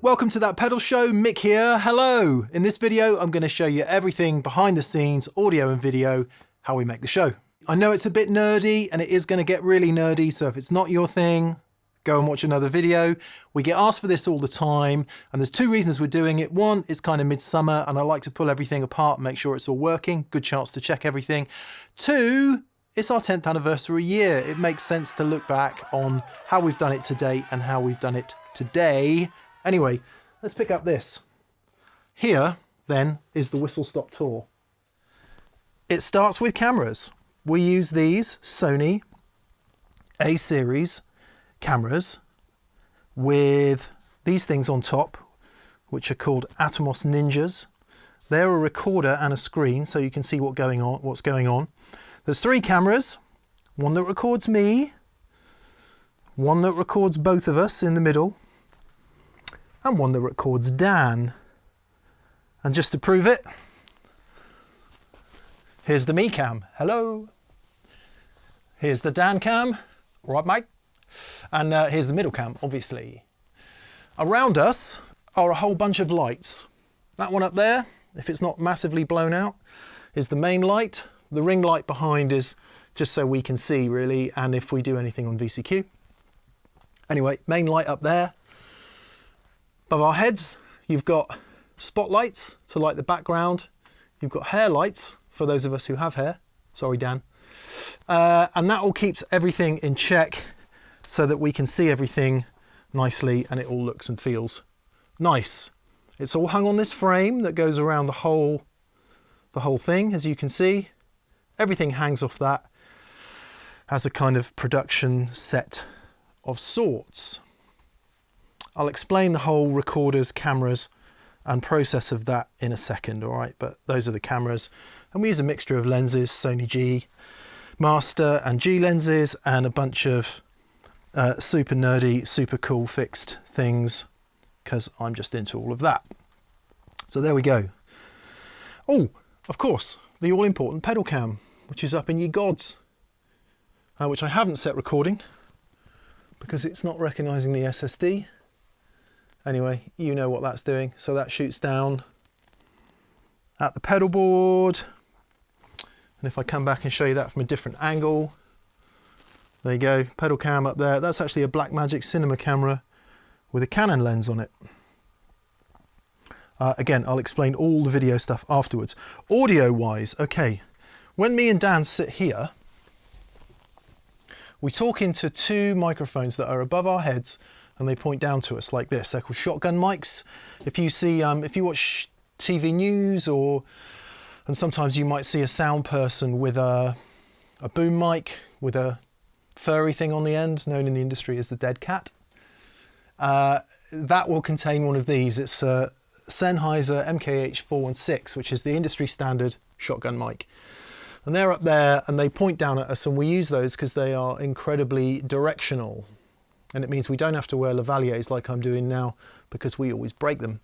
Welcome to That Pedal Show, Mick here, hello! In this video I'm going to show you everything behind the scenes, audio and video, how we make the show. I know it's a bit nerdy and it is going to get really nerdy, so if it's not your thing, go and watch another video. We get asked for this all the time and there's two reasons we're doing it. One, it's kind of midsummer and I like to pull everything apart and make sure it's all working, good chance to check everything. Two, it's our 10th anniversary year. It makes sense to look back on how we've done it to date and how we've done it today. Anyway, let's pick up this. Here, then, is the Whistle Stop Tour. It starts with cameras. We use these Sony A-series cameras with these things on top, which are called Atomos Ninjas. They're a recorder and a screen, so you can see what's going on. There's three cameras, one that records me, one that records both of us in the middle, and one that records Dan. And just to prove it, here's the me cam. Hello. Here's the Dan cam. All right, mate. And here's the middle cam, obviously. Around us are a whole bunch of lights. That one up there, if it's not massively blown out, is the main light. The ring light behind is just so we can see, really, and if we do anything on VCQ. Anyway, main light up there. Above our heads, you've got spotlights to light the background. You've got hair lights for those of us who have hair. Sorry, Dan. And that all keeps everything in check so that we can see everything nicely and it all looks and feels nice. It's all hung on this frame that goes around the whole thing, as you can see. Everything hangs off that as a kind of production set of sorts. I'll explain the whole recorders, cameras and process of that in a second, all right? But those are the cameras. And we use a mixture of lenses, Sony G, Master and G lenses, and a bunch of super nerdy, super cool fixed things, because I'm just into all of that. So there we go. Oh, of course, the all-important pedal cam, which is up in ye gods, which I haven't set recording because it's not recognizing the SSD. Anyway, you know what that's doing. So that shoots down at the pedal board. And if I come back and show you that from a different angle, there you go, pedal cam up there. That's actually a Blackmagic cinema camera with a Canon lens on it. Again, I'll explain all the video stuff afterwards. Audio-wise, okay, when me and Dan sit here, we talk into two microphones that are above our heads and they point down to us like this. They're called shotgun mics. If you see, if you watch TV news and sometimes you might see a sound person with a boom mic with a furry thing on the end, known in the industry as the dead cat. That will contain one of these. It's a Sennheiser MKH416, which is the industry standard shotgun mic. And they're up there and they point down at us, and we use those because they are incredibly directional. And it means we don't have to wear lavaliers like I'm doing now because we always break them.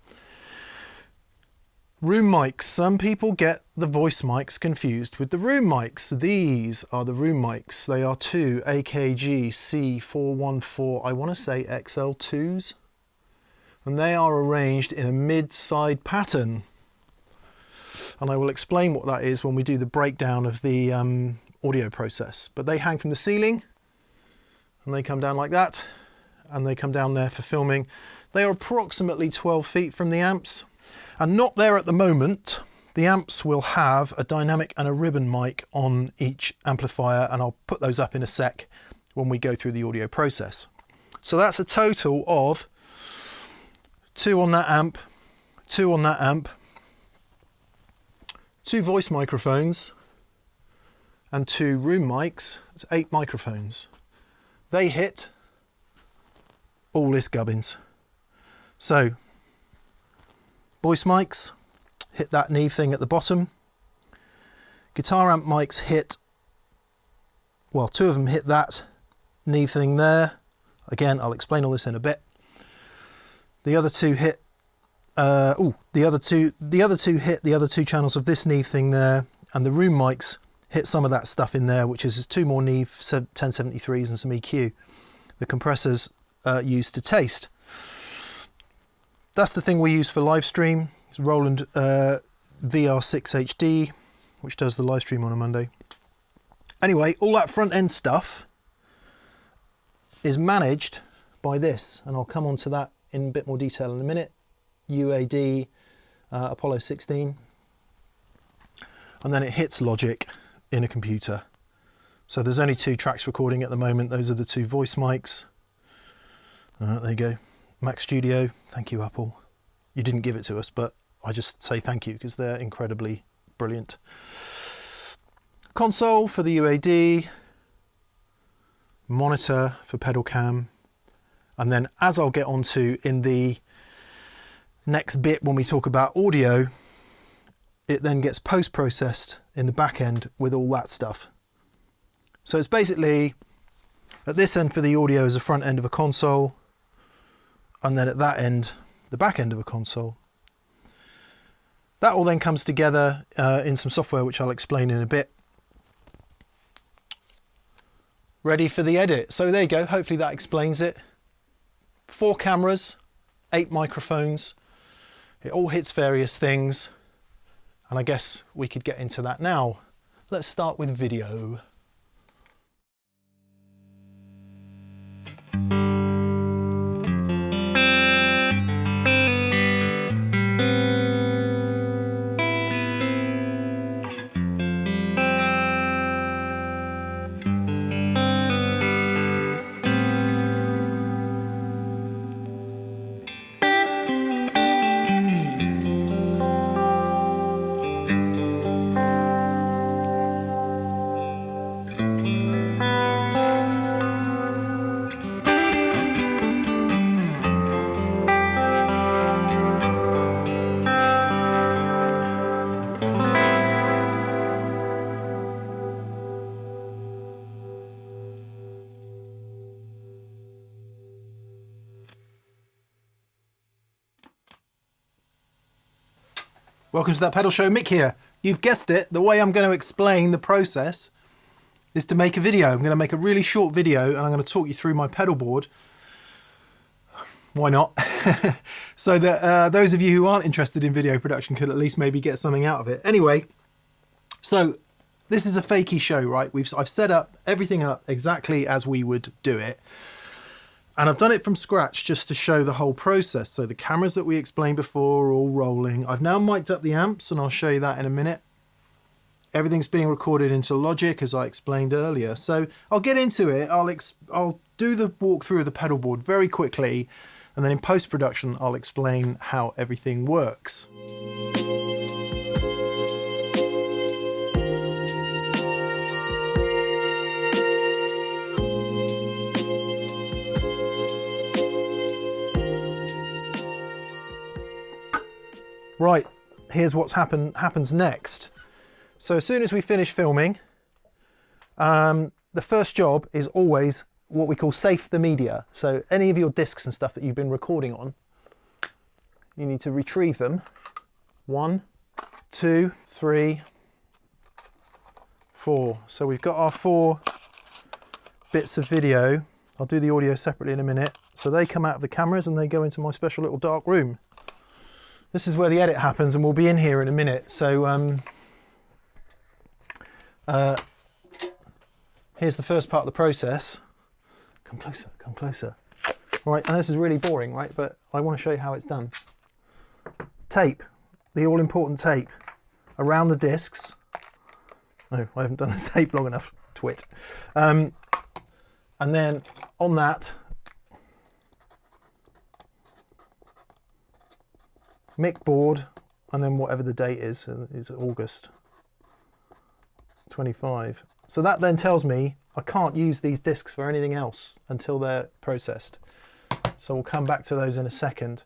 Room mics. Some people get the voice mics confused with the room mics. These are the room mics. They are two AKG C414, I want to say XL2s. And they are arranged in a mid-side pattern. And I will explain what that is when we do the breakdown of the audio process. But they hang from the ceiling and they come down like that. And they come down there for filming. They are approximately 12 feet from the amps. And not there at the moment. The amps will have a dynamic and a ribbon mic on each amplifier, and I'll put those up in a sec when we go through the audio process. So that's a total of 2 on that amp, 2 on that amp, 2 voice microphones, and 2 room mics. It's 8 microphones. They hit all this gubbins. So, voice mics hit that Neve thing at the bottom. Guitar amp mics hit, well, 2 of them hit that Neve thing there. Again, I'll explain all this in a bit. The other 2 hit, the other two hit the other 2 channels of this Neve thing there, and the room mics hit some of that stuff in there, which is 2 more Neve 1073s and some EQ. The compressors used to taste. That's the thing we use for live stream. It's Roland VR6HD, which does the live stream on a Monday. Anyway, all that front end stuff is managed by this, and I'll come on to that in a bit more detail in a minute. UAD Apollo 16, and then it hits Logic in a computer. So there's only 2 tracks recording at the moment. Those are the 2 voice mics. There you go. Mac Studio, thank you Apple. You didn't give it to us, but I just say thank you because they're incredibly brilliant. Console for the UAD, monitor for pedal cam, and then as I'll get onto in the next bit when we talk about audio, it then gets post-processed in the back end with all that stuff. So it's basically at this end for the audio is the front end of a console, and then at that end, the back end of a console. That all then comes together in some software which I'll explain in a bit. Ready for the edit. So there you go, hopefully that explains it. 4 cameras, 8 microphones. It all hits various things. And I guess we could get into that now. Let's start with video. Welcome to That Pedal Show, Mick here. You've guessed it, the way I'm going to explain the process is to make a video. I'm going to make a really short video and I'm going to talk you through my pedal board. Why not? So that those of you who aren't interested in video production could at least maybe get something out of it. Anyway, so this is a fakey show, right? I've set up everything up exactly as we would do it. And I've done it from scratch just to show the whole process. So the cameras that we explained before are all rolling. I've now mic'd up the amps and I'll show you that in a minute. Everything's being recorded into Logic as I explained earlier. So I'll get into it. I'll do the walkthrough of the pedal board very quickly. And then in post-production, I'll explain how everything works. Right, here's what's happens next. So as soon as we finish filming, the first job is always what we call safe the media. So any of your discs and stuff that you've been recording on, you need to retrieve them. 1, 2, 3, 4. So we've got our 4 bits of video. I'll do the audio separately in a minute. So they come out of the cameras and they go into my special little dark room. This is where the edit happens and we'll be in here in a minute. So here's the first part of the process. Come closer, come closer. All right, and this is really boring, right? But I want to show you how it's done. Tape, the all-important tape around the discs. No, I haven't done the tape long enough, twit. And then on that, Mick board, and then whatever the date is August 25. So that then tells me I can't use these discs for anything else until they're processed. So we'll come back to those in a second.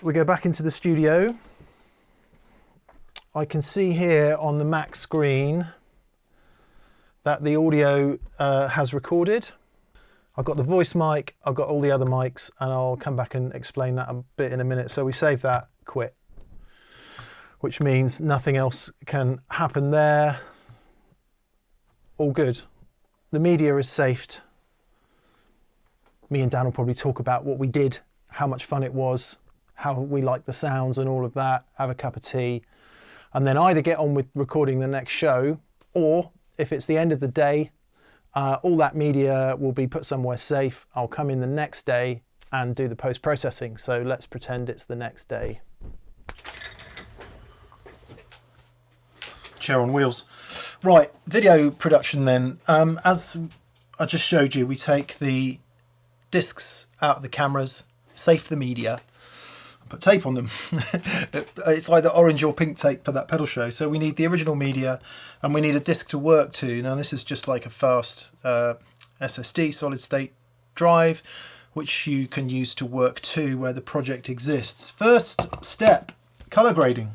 We go back into the studio. I can see here on the Mac screen that the audio has recorded. I've got the voice mic, I've got all the other mics, and I'll come back and explain that a bit in a minute. So we save that, quit, which means nothing else can happen there. All good. The media is saved. Me and Dan will probably talk about what we did, how much fun it was, how we like the sounds and all of that, have a cup of tea, and then either get on with recording the next show, or if it's the end of the day, all that media will be put somewhere safe. I'll come in the next day and do the post-processing. So let's pretend it's the next day. Chair on wheels. Right, video production then. As I just showed you, we take the discs out of the cameras, safe the media, put tape on them. It's either orange or pink tape for that pedal show. So we need the original media and we need a disc to work to. Now this is just like a fast SSD, solid state drive, which you can use to work to where the project exists. First step, color grading.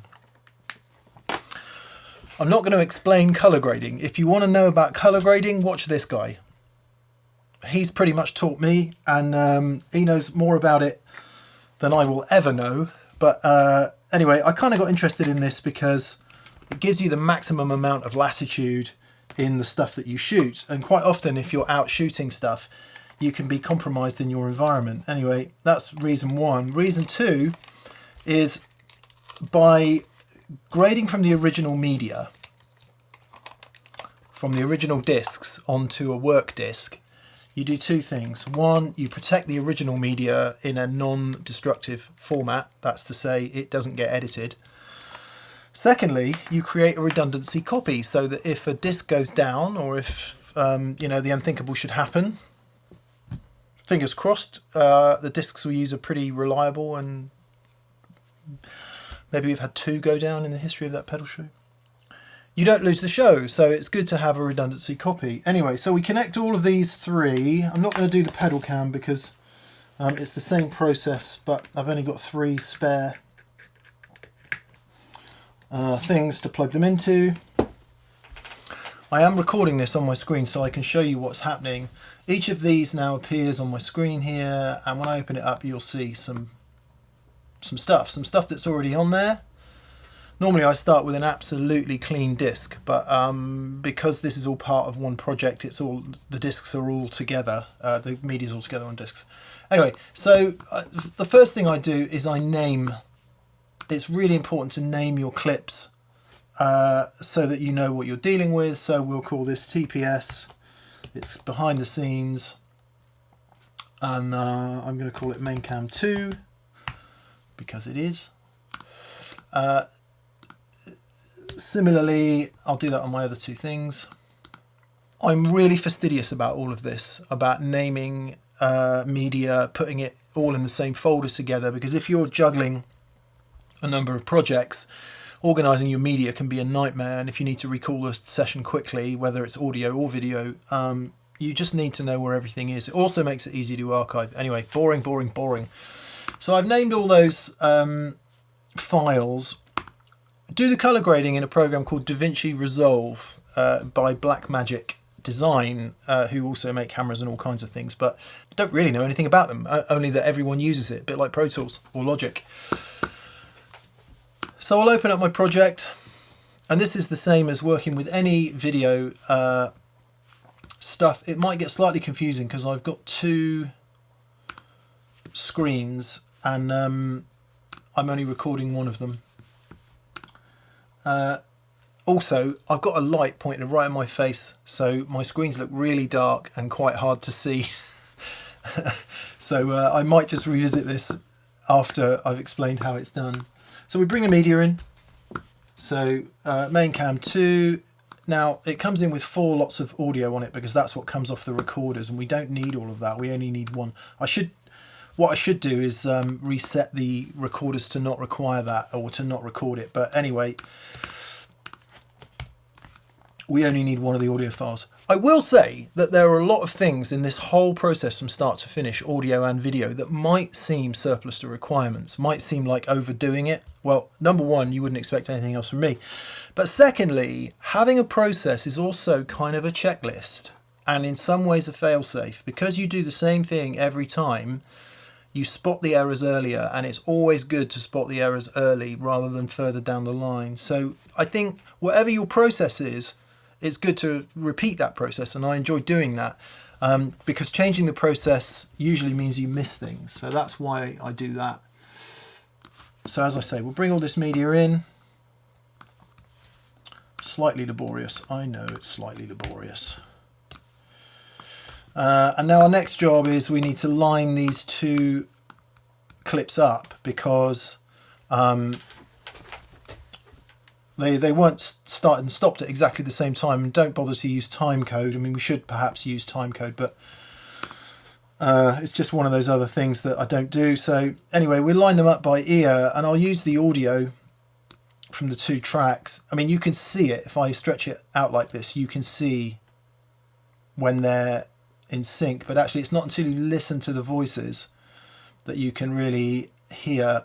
I'm not going to explain color grading. If you want to know about color grading, watch this guy. He's pretty much taught me, and he knows more about it than I will ever know. But anyway, I kind of got interested in this because it gives you the maximum amount of latitude in the stuff that you shoot. And quite often, if you're out shooting stuff, you can be compromised in your environment. Anyway, that's reason one. Reason two is by grading from the original media, from the original discs onto a work disc, you do two things. One, you protect the original media in a non-destructive format. That's to say, it doesn't get edited. Secondly, you create a redundancy copy so that if a disc goes down, or if you know, the unthinkable should happen, fingers crossed, the discs we use are pretty reliable, and maybe we've had 2 go down in the history of that pedal show. You don't lose the show, so it's good to have a redundancy copy. Anyway, so we connect all of these 3. I'm not going to do the pedal cam because it's the same process, but I've only got 3 spare things to plug them into. I am recording this on my screen so I can show you what's happening. Each of these now appears on my screen here, and when I open it up, you'll see some stuff that's already on there. Normally I start with an absolutely clean disc, but because this is all part of one project, the discs are all together, the media's all together on discs. Anyway, so the first thing I do is I name. It's really important to name your clips so that you know what you're dealing with. So we'll call this TPS, it's behind the scenes, and I'm going to call it main cam 2 because it is. Similarly, I'll do that on my other 2 things. I'm really fastidious about all of this, about naming media, putting it all in the same folders together, because if you're juggling a number of projects, organising your media can be a nightmare, and if you need to recall a session quickly, whether it's audio or video, you just need to know where everything is. It also makes it easy to archive. Anyway, boring. So I've named all those files. Do the color grading in a program called DaVinci Resolve by Blackmagic Design, who also make cameras and all kinds of things, but don't really know anything about them, only that everyone uses it, a bit like Pro Tools or Logic. So I'll open up my project, and this is the same as working with any video stuff. It might get slightly confusing because I've got 2 screens and I'm only recording one of them. Also, I've got a light pointed right in my face, so my screens look really dark and quite hard to see. So I might just revisit this after I've explained how it's done. So we bring a media in. So main cam 2. Now it comes in with 4 lots of audio on it because that's what comes off the recorders, and we don't need all of that. We only need 1. What I should do is reset the recorders to not require that, or to not record it. But anyway, we only need 1 of the audio files. I will say that there are a lot of things in this whole process from start to finish, audio and video, that might seem surplus to requirements, might seem like overdoing it. Well, number 1, you wouldn't expect anything else from me. But secondly, having a process is also kind of a checklist, and in some ways a fail-safe, because you do the same thing every time. You spot the errors earlier, and it's always good to spot the errors early rather than further down the line. So I think whatever your process is, it's good to repeat that process, and I enjoy doing that because changing the process usually means you miss things. So that's why I do that. So as I say, we'll bring all this media in. Slightly laborious. I know it's slightly laborious. And now our next job is we need to line these two clips up because they weren't started and stopped at exactly the same time. And don't bother to use time code. I mean, we should perhaps use time code, but it's just one of those other things that I don't do. So anyway, we'll line them up by ear, and I'll use the audio from the two tracks. I mean, you can see it if I stretch it out like this. You can see when they're in sync, but actually it's not until you listen to the voices that you can really hear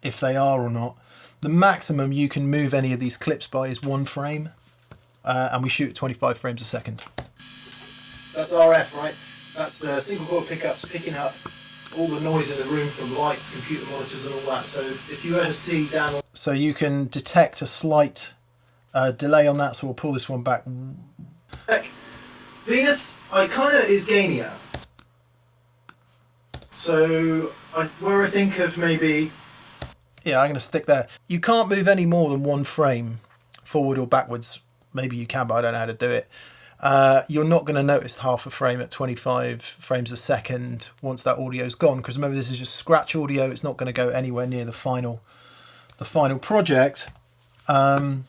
if they are or not. The maximum you can move any of these clips by is 1 frame, and we shoot at 25 frames a second. So that's RF, right? That's the single coil pickups picking up all the noise in the room from lights, computer monitors and all that. So if you ever see down... So you can detect a slight delay on that, so we'll pull this one back. Venus, I kind of is gainier. So where I think of maybe... Yeah, I'm going to stick there. You can't move any more than 1 frame forward or backwards. Maybe you can, but I don't know how to do it. You're not going to notice half a frame at 25 frames a second once that audio's gone, because remember, this is just scratch audio. It's not going to go anywhere near the final project. And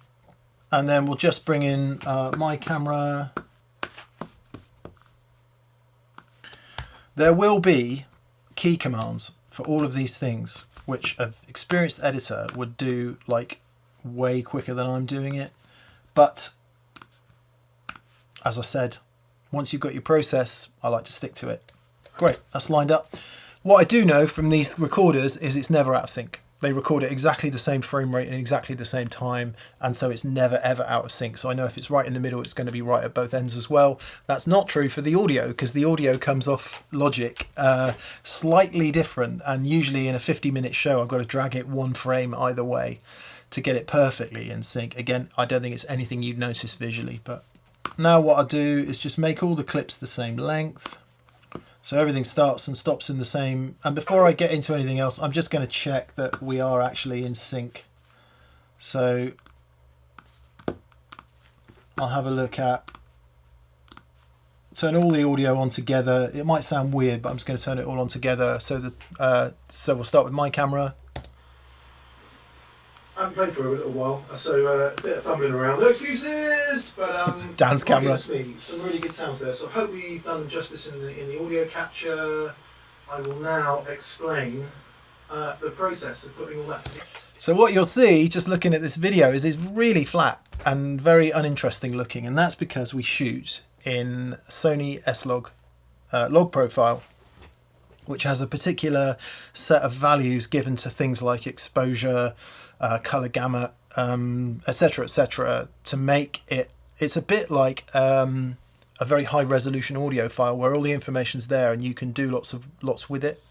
then we'll just bring in my camera. There will be key commands for all of these things, which an experienced editor would do like way quicker than I'm doing it. But as I said, once you've got your process, I like to stick to it. Great, that's lined up. What I do know from these recorders is it's never out of sync. They record at exactly the same frame rate and exactly the same time, and so it's never ever out of sync. So I know if it's right in the middle, it's going to be right at both ends as well. That's not true for the audio, because the audio comes off Logic slightly different, and usually in a 50-minute show I've got to drag it 1 frame either way to get it perfectly in sync. Again, I don't think it's anything you'd notice visually, but now what I do is just make all the clips the same length. So everything starts and stops in the same. And before I get into anything else, I'm just going to check that we are actually in sync. So I'll have a look at, turn all the audio on together. It might sound weird, but I'm just going to turn it all on together. So that so we'll start with my camera. I haven't played for a little while, so a bit of fumbling around. No excuses, but Dan's camera. Some really good sounds there. So I hope we've done justice in the audio capture. I will now explain the process of putting all that together. So what you'll see, just looking at this video, is it's really flat and very uninteresting looking, and that's because we shoot in Sony S-Log log profile, which has a particular set of values given to things like exposure, color gamut, etc., to make it. It's a bit like a very high resolution audio file where all the information's there and you can do lots with it.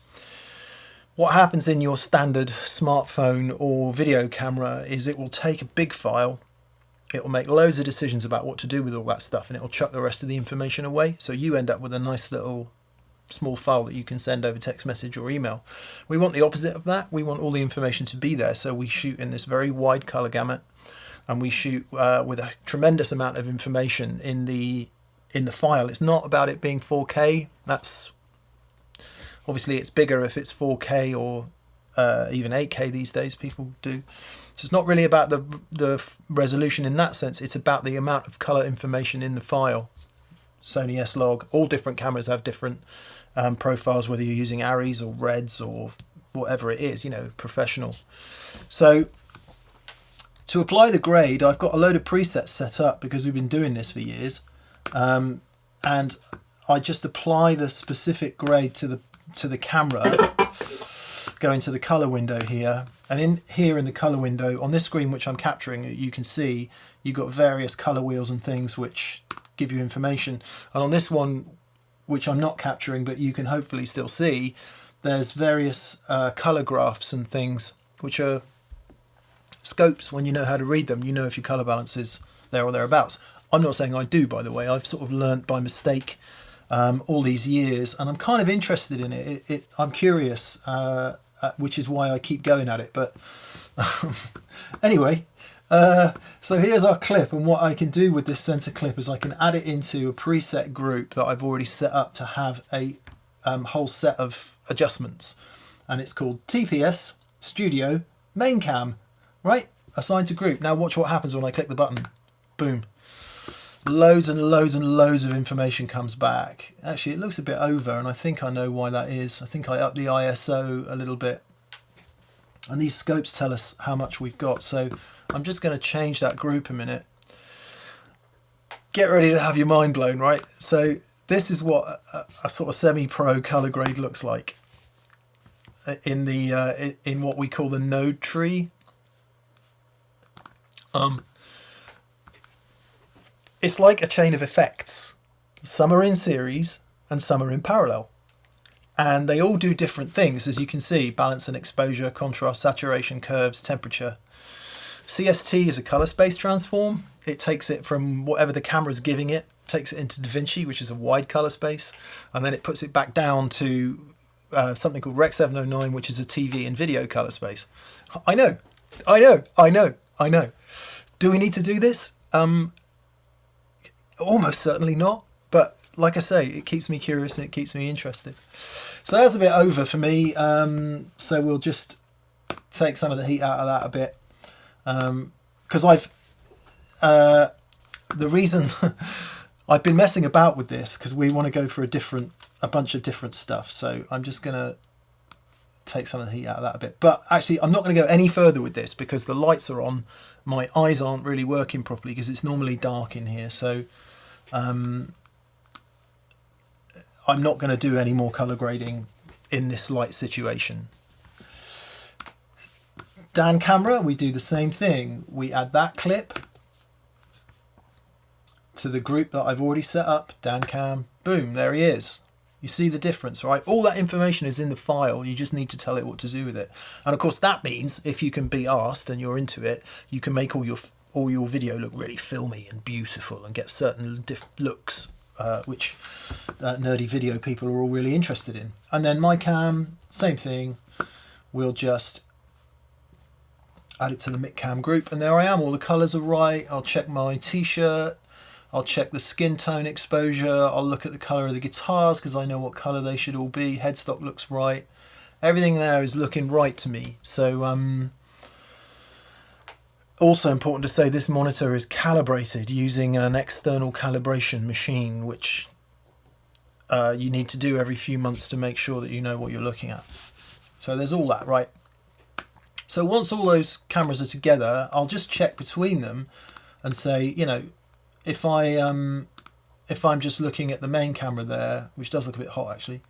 What happens in your standard smartphone or video camera is it will take a big file, it will make loads of decisions about what to do with all that stuff, and it will chuck the rest of the information away. So you end up with a nice little small file that you can send over text message or email. We want the opposite of that. We want all the information to be there, so we shoot in this very wide color gamut, and we shoot with a tremendous amount of information in the file. It's not about it being 4K. That's obviously, it's bigger if it's 4K or even 8K these days, people do. So it's not really about the resolution in that sense. It's about the amount of color information in the file. Sony S-Log, all different cameras have different profiles, whether you're using Arris or Reds or whatever it is, you know, professional. So to apply the grade, I've got a load of presets set up because we've been doing this for years, and I just apply the specific grade to the camera. Go into the color window here, and in the color window on this screen which I'm capturing, you can see you've got various color wheels and things which give you information, and on this one which I'm not capturing but you can hopefully still see, there's various color graphs and things which are scopes. When you know how to read them, you know if your color balance is there or thereabouts. I'm not saying I do, by the way. I've sort of learnt by mistake all these years, and I'm kind of interested in it. I'm curious which is why I keep going at it. But anyway, so here's our clip, and what I can do with this center clip is I can add it into a preset group that I've already set up to have a whole set of adjustments, and it's called TPS Studio Main Cam, right? Assigned to group. Now watch what happens when I click the button. Boom. Loads and loads and loads of information comes back. Actually, it looks a bit over, and I think I know why that is. I think I upped the ISO a little bit, and these scopes tell us how much we've got. So I'm just going to change that group a minute. Get ready to have your mind blown, right? So this is what a sort of semi-pro color grade looks like in the in what we call the node tree. It's like a chain of effects. Some are in series and some are in parallel. And they all do different things, as you can see: balance and exposure, contrast, saturation, curves, temperature. CST is a color space transform. It takes it from whatever the camera's giving it, takes it into DaVinci, which is a wide color space, and then it puts it back down to something called Rec 709, which is a TV and video color space. I know. Do we need to do this? Almost certainly not. But like I say, it keeps me curious and it keeps me interested. So that's a bit over for me. So we'll just take some of the heat out of that a bit. Because the reason I've been messing about with this, because we want to go for a bunch of different stuff. So I'm just going to take some of the heat out of that a bit. But actually, I'm not going to go any further with this because the lights are on. My eyes aren't really working properly because it's normally dark in here. So I'm not going to do any more color grading in this light situation. Dan camera, we do the same thing. We add that clip to the group that I've already set up. Dan cam, boom, there he is. You see the difference, right? All that information is in the file. You just need to tell it what to do with it. And of course, that means if you can be asked and you're into it, you can make all your video look really filmy and beautiful and get certain looks, which nerdy video people are all really interested in. And then my cam, same thing. We'll just add it to the Mick cam group, and there I am. All the colors are right. I'll check my t-shirt. I'll check the skin tone exposure. I'll look at the color of the guitars because I know what color they should all be. Headstock looks right. Everything there is looking right to me. So also important to say, this monitor is calibrated using an external calibration machine, which you need to do every few months to make sure that you know what you're looking at. So there's all that, right? So once all those cameras are together, I'll just check between them and say, you know, if I'm just looking at the main camera there, which does look a bit hot actually,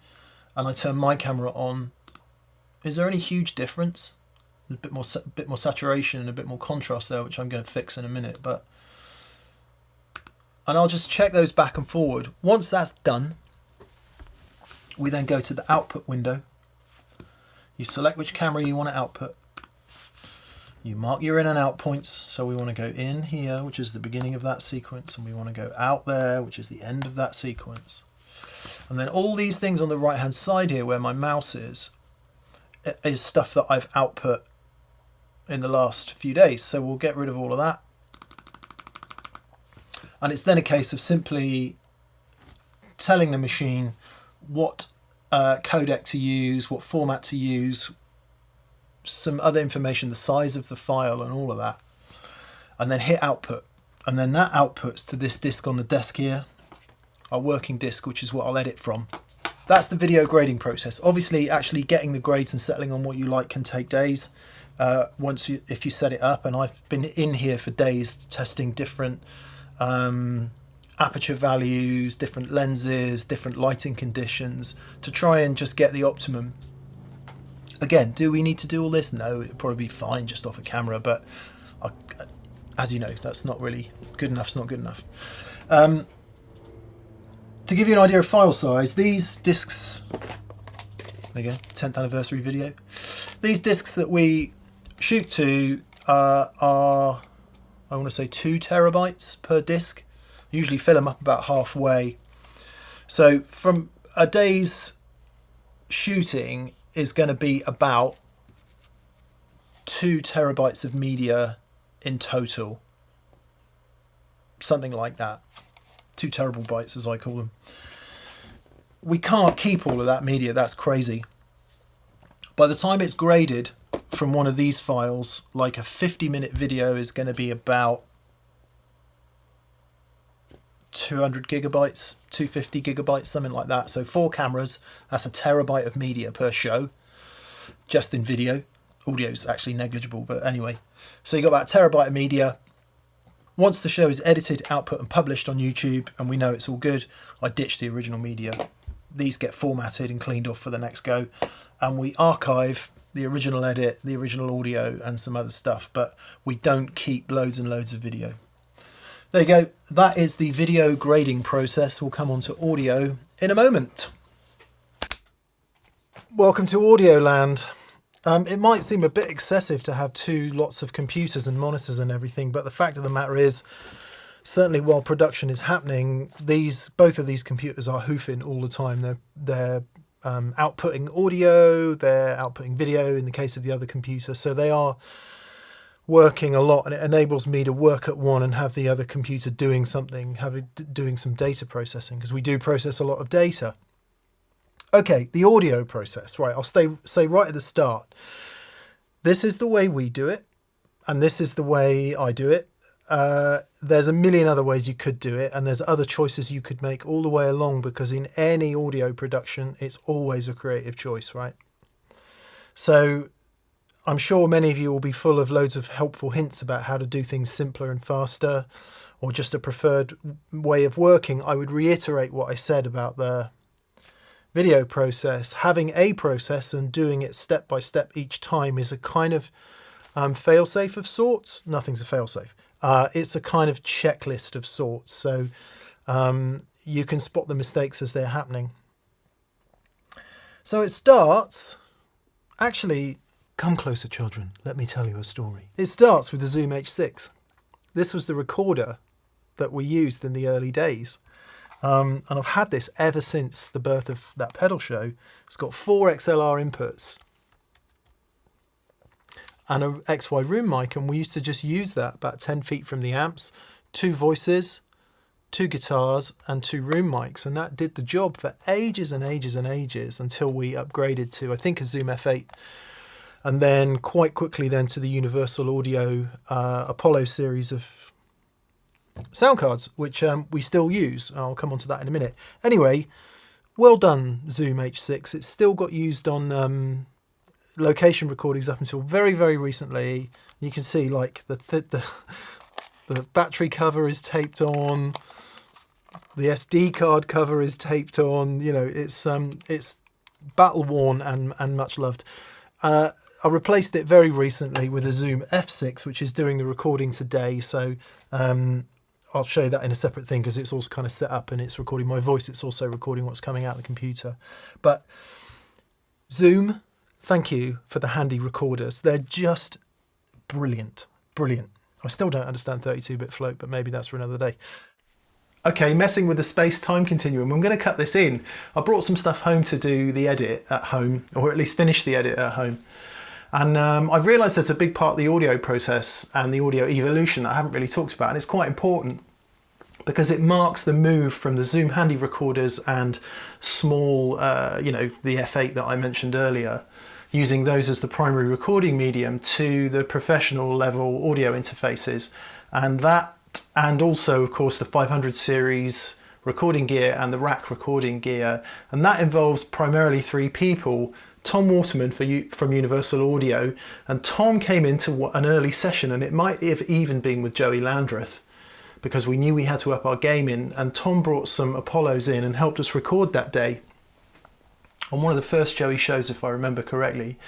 and I turn my camera on, is there any huge difference? There's a bit more saturation and a bit more contrast there, which I'm going to fix in a minute. And I'll just check those back and forward. Once that's done, we then go to the output window. You select which camera you want to output. You mark your in and out points. So we want to go in here, which is the beginning of that sequence, and we want to go out there, which is the end of that sequence. And then all these things on the right hand side here where my mouse is stuff that I've output in the last few days. So we'll get rid of all of that. And it's then a case of simply telling the machine what codec to use, what format to use, some other information, the size of the file and all of that, and then hit output, and then that outputs to this disk on the desk here, our working disk, which is what I'll edit from. That's the video grading process. Obviously, actually getting the grades and settling on what you like can take days if you set it up, and I've been in here for days testing different aperture values, different lenses, different lighting conditions to try and just get the optimum. Again, do we need to do all this? No, it'd probably be fine just off a camera, but as you know, that's not really good enough. It's not good enough. To give you an idea of file size, these discs, there you go, 10th anniversary video. These discs that we shoot to are, I want to say 2 terabytes per disc. Usually fill them up about halfway. So from a day's shooting, is going to be about 2 terabytes of media in total. Something like that. 2 terrible bytes, as I call them. We can't keep all of that media. That's crazy. By the time it's graded from one of these files, like a 50-minute video is going to be about 200 gigabytes, 250 gigabytes, something like that. So 4 cameras, that's a terabyte of media per show, just in video. Audio's actually negligible, but anyway. So you got about a terabyte of media. Once the show is edited, output and published on YouTube, and we know it's all good, I ditch the original media. These get formatted and cleaned off for the next go, and we archive the original edit, the original audio, and some other stuff, but we don't keep loads and loads of video. There you go. That is the video grading process. We'll come on to audio in a moment. Welcome to Audio Land. It might seem a bit excessive to have 2 lots of computers and monitors and everything, but the fact of the matter is, certainly while production is happening, both of these computers are hoofing all the time. They're outputting audio, they're outputting video in the case of the other computer, so they are working a lot, and it enables me to work at one and have the other computer doing something, doing some data processing, because we do process a lot of data. Okay, the audio process. Right, I'll say right at the start. This is the way we do it, and this is the way I do it. There's a million other ways you could do it, and there's other choices you could make all the way along, because in any audio production, it's always a creative choice, right? So I'm sure many of you will be full of loads of helpful hints about how to do things simpler and faster, or just a preferred way of working. I would reiterate what I said about the video process. Having a process and doing it step by step each time is a kind of fail-safe of sorts. Nothing's a fail-safe. It's a kind of checklist of sorts, so you can spot the mistakes as they're happening. So it starts, actually, come closer children, let me tell you a story. It starts with the Zoom H6. This was the recorder that we used in the early days. And I've had this ever since the birth of that pedal show. It's got 4 XLR inputs and a XY room mic, and we used to just use that about 10 feet from the amps, 2 voices, 2 guitars and 2 room mics, and that did the job for ages and ages and ages until we upgraded to, I think, a Zoom F8, and then quite quickly then to the Universal Audio Apollo series of sound cards, which we still use. I'll come on to that in a minute. Anyway, well done Zoom H6. It's still got used on location recordings up until very, very recently. You can see like the battery cover is taped on, the SD card cover is taped on. You know, it's battle worn and much loved. I replaced it very recently with a Zoom F6, which is doing the recording today. So I'll show you that in a separate thing, because it's also kind of set up and it's recording my voice. It's also recording what's coming out of the computer. But Zoom, thank you for the handy recorders. They're just brilliant, brilliant. I still don't understand 32-bit float, but maybe that's for another day. Okay, messing with the space-time continuum. I'm going to cut this in. I brought some stuff home to do the edit at home, or at least finish the edit at home. And I've realised there's a big part of the audio process and the audio evolution that I haven't really talked about, and it's quite important because it marks the move from the Zoom handy recorders and small, you know, the F8 that I mentioned earlier, using those as the primary recording medium, to the professional level audio interfaces. And that, and also of course the 500 series recording gear and the rack recording gear. And that involves primarily 3 people. Tom Waterman from Universal Audio, and Tom came into an early session, and it might have even been with Joey Landreth, because we knew we had to up our game in, and Tom brought some Apollos in and helped us record that day on one of the first Joey shows, if I remember correctly.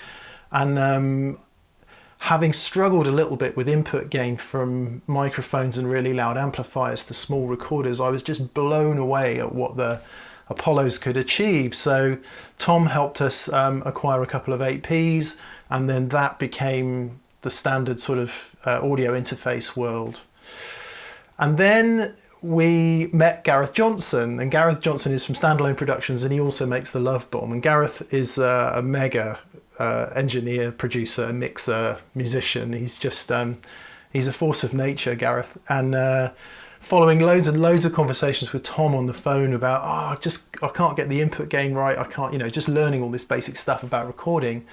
And having struggled a little bit with input gain from microphones and really loud amplifiers to small recorders, I was just blown away at what the Apollos could achieve. So Tom helped us acquire a couple of 8Ps, and then that became the standard sort of audio interface world. And then we met Gareth Johnson, and Gareth Johnson is from Standalone Productions, and he also makes the Love Bomb. And Gareth is a mega engineer, producer, mixer, musician. He's just he's a force of nature, Gareth. And following loads and loads of conversations with Tom on the phone about, I can't get the input gain right. I can't, just learning all this basic stuff about recording.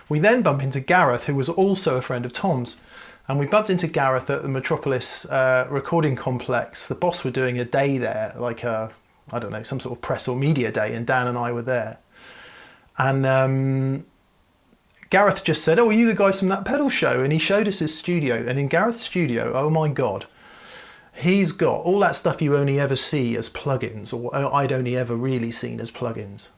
We then bump into Gareth, who was also a friend of Tom's. And we bumped into Gareth at the Metropolis recording complex. The boss were doing a day there, like I don't know, some sort of press or media day, and Dan and I were there. And Gareth just said, "Oh, are you the guys from that pedal show?" And he showed us his studio. And in Gareth's studio, oh my God, he's got all that stuff you only ever see as plugins, or I'd only ever really seen as plugins.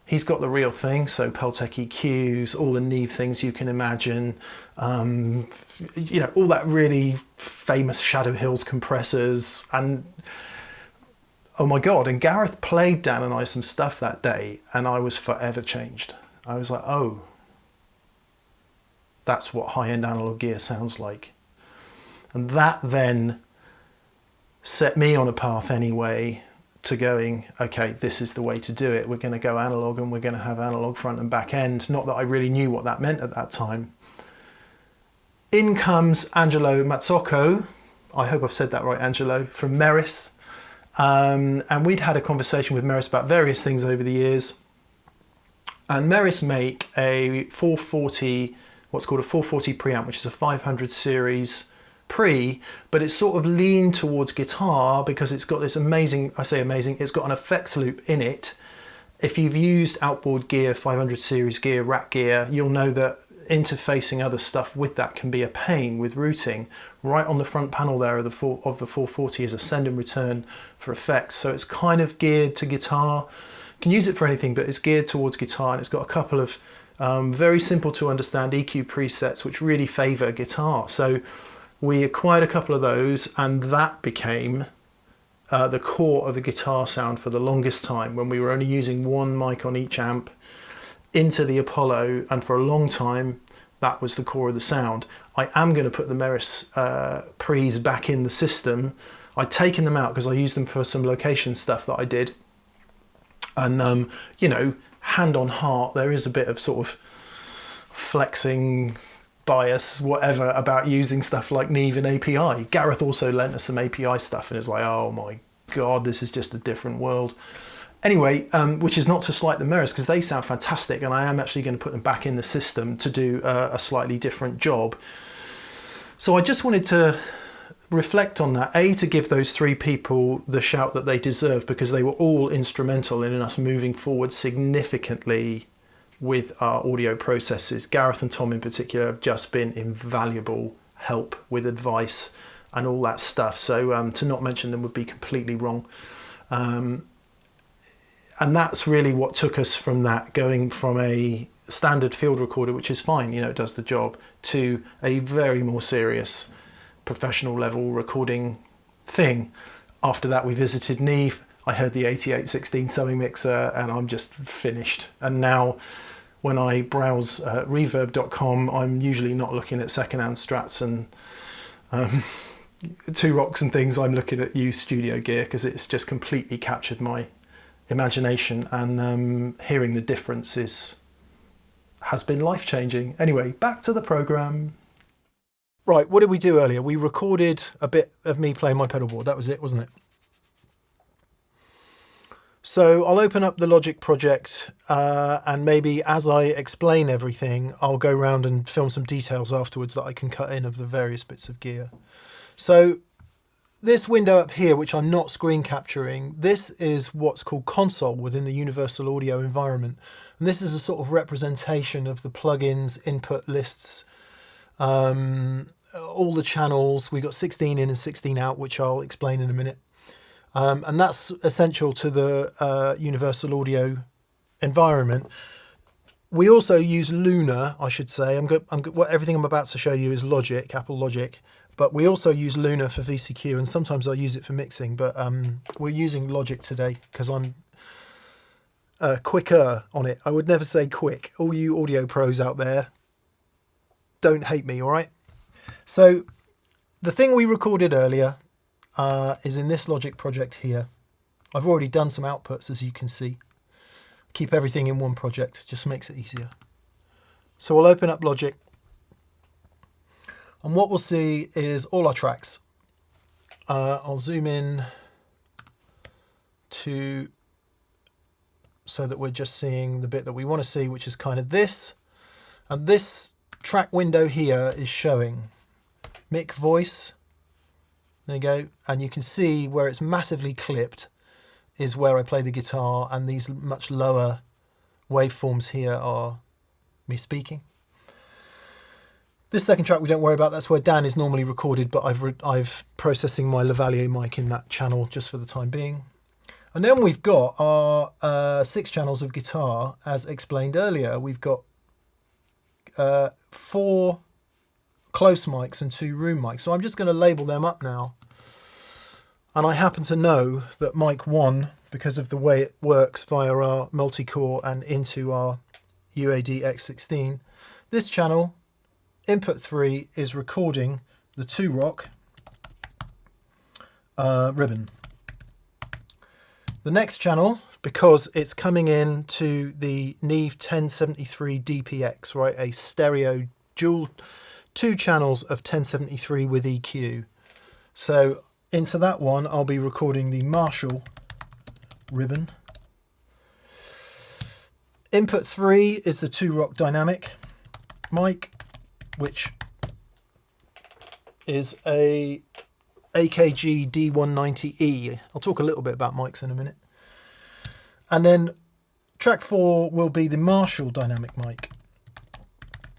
He's got the real thing, so Peltec EQs, all the Neve things you can imagine, all that really famous Shadow Hills compressors, and oh my God, and Gareth played Dan and I some stuff that day, and I was forever changed. I was like, oh, that's what high-end analog gear sounds like. And that then set me on a path anyway, to going, okay, this is the way to do it. We're going to go analog, and we're going to have analog front and back end. Not that I really knew what that meant at that time. In comes Angelo Mazzocco. I hope I've said that right, Angelo, from Meris. And we'd had a conversation with Meris about various things over the years. And Meris make a 440, what's called a 440 preamp, which is a 500 series pre, but it's sort of leaned towards guitar because it's got this amazing, I say amazing, it's got an effects loop in it. If you've used outboard gear, 500 series gear, rack gear, you'll know that interfacing other stuff with that can be a pain with routing. Right on the front panel there of the 440 is a send and return for effects, so it's kind of geared to guitar. You can use it for anything, but it's geared towards guitar, and it's got a couple of very simple to understand EQ presets which really favour guitar. So we acquired a couple of those, and that became the core of the guitar sound for the longest time, when we were only using one mic on each amp into the Apollo, and for a long time that was the core of the sound. I am going to put the Meris pre's back in the system. I'd taken them out because I used them for some location stuff that I did, and hand on heart, there is a bit of sort of flexing bias, whatever, about using stuff like Neve and API. Gareth also lent us some API stuff, and it's like, oh my God, this is just a different world. Anyway, which is not to slight the Meris, because they sound fantastic, and I am actually going to put them back in the system to do a slightly different job. So I just wanted to reflect on that, to give those three people the shout that they deserve, because they were all instrumental in us moving forward significantly with our audio processes. Gareth and Tom in particular have just been invaluable help with advice and all that stuff. So to not mention them would be completely wrong. And that's really what took us from that, going from a standard field recorder, which is fine, it does the job, to a very more serious professional level recording thing. After that, we visited Neve. I heard the 8816 summing mixer, and I'm just finished. And now when I browse reverb.com, I'm usually not looking at secondhand strats and Two Rocks and things. I'm looking at used studio gear, because it's just completely captured my imagination, and hearing the differences has been life-changing. Anyway, back to the program. Right, what did we do earlier? We recorded a bit of me playing my pedalboard. That was it, wasn't it? So I'll open up the Logic project, and maybe as I explain everything, I'll go around and film some details afterwards that I can cut in of the various bits of gear. So this window up here, which I'm not screen capturing, this is what's called console within the Universal Audio environment. And this is a sort of representation of the plugins, input lists, all the channels. We've got 16 in and 16 out, which I'll explain in a minute. And that's essential to the Universal Audio environment. We also use Luna, I should say. Everything I'm about to show you is Logic, Apple Logic. But we also use Luna for VCQ, and sometimes I use it for mixing. But we're using Logic today because I'm quicker on it. I would never say quick. All you audio pros out there, don't hate me, all right? So the thing we recorded earlier, is in this Logic project here. I've already done some outputs, as you can see. Keep everything in one project, just makes it easier. So we'll open up Logic, and what we'll see is all our tracks. I'll zoom in so that we're just seeing the bit that we want to see, which is kind of this. And this track window here is showing Mick voice. There you go. And you can see where it's massively clipped is where I play the guitar, and these much lower waveforms here are me speaking. This second track we don't worry about, that's where Dan is normally recorded, but I've processing my Lavalier mic in that channel just for the time being. And then we've got our 6 channels of guitar, as explained earlier. We've got 4 close mics and 2 room mics. So I'm just going to label them up now. And I happen to know that mic 1, because of the way it works via our multi-core and into our UAD X16, this channel, input 3, is recording the 2-rock ribbon. The next channel, because it's coming in to the Neve 1073 DPX, right, a stereo dual 2 channels of 1073 with EQ. So into that one, I'll be recording the Marshall ribbon. Input 3 is the 2-rock dynamic mic, which is a AKG D190E. I'll talk a little bit about mics in a minute. And then track 4 will be the Marshall dynamic mic,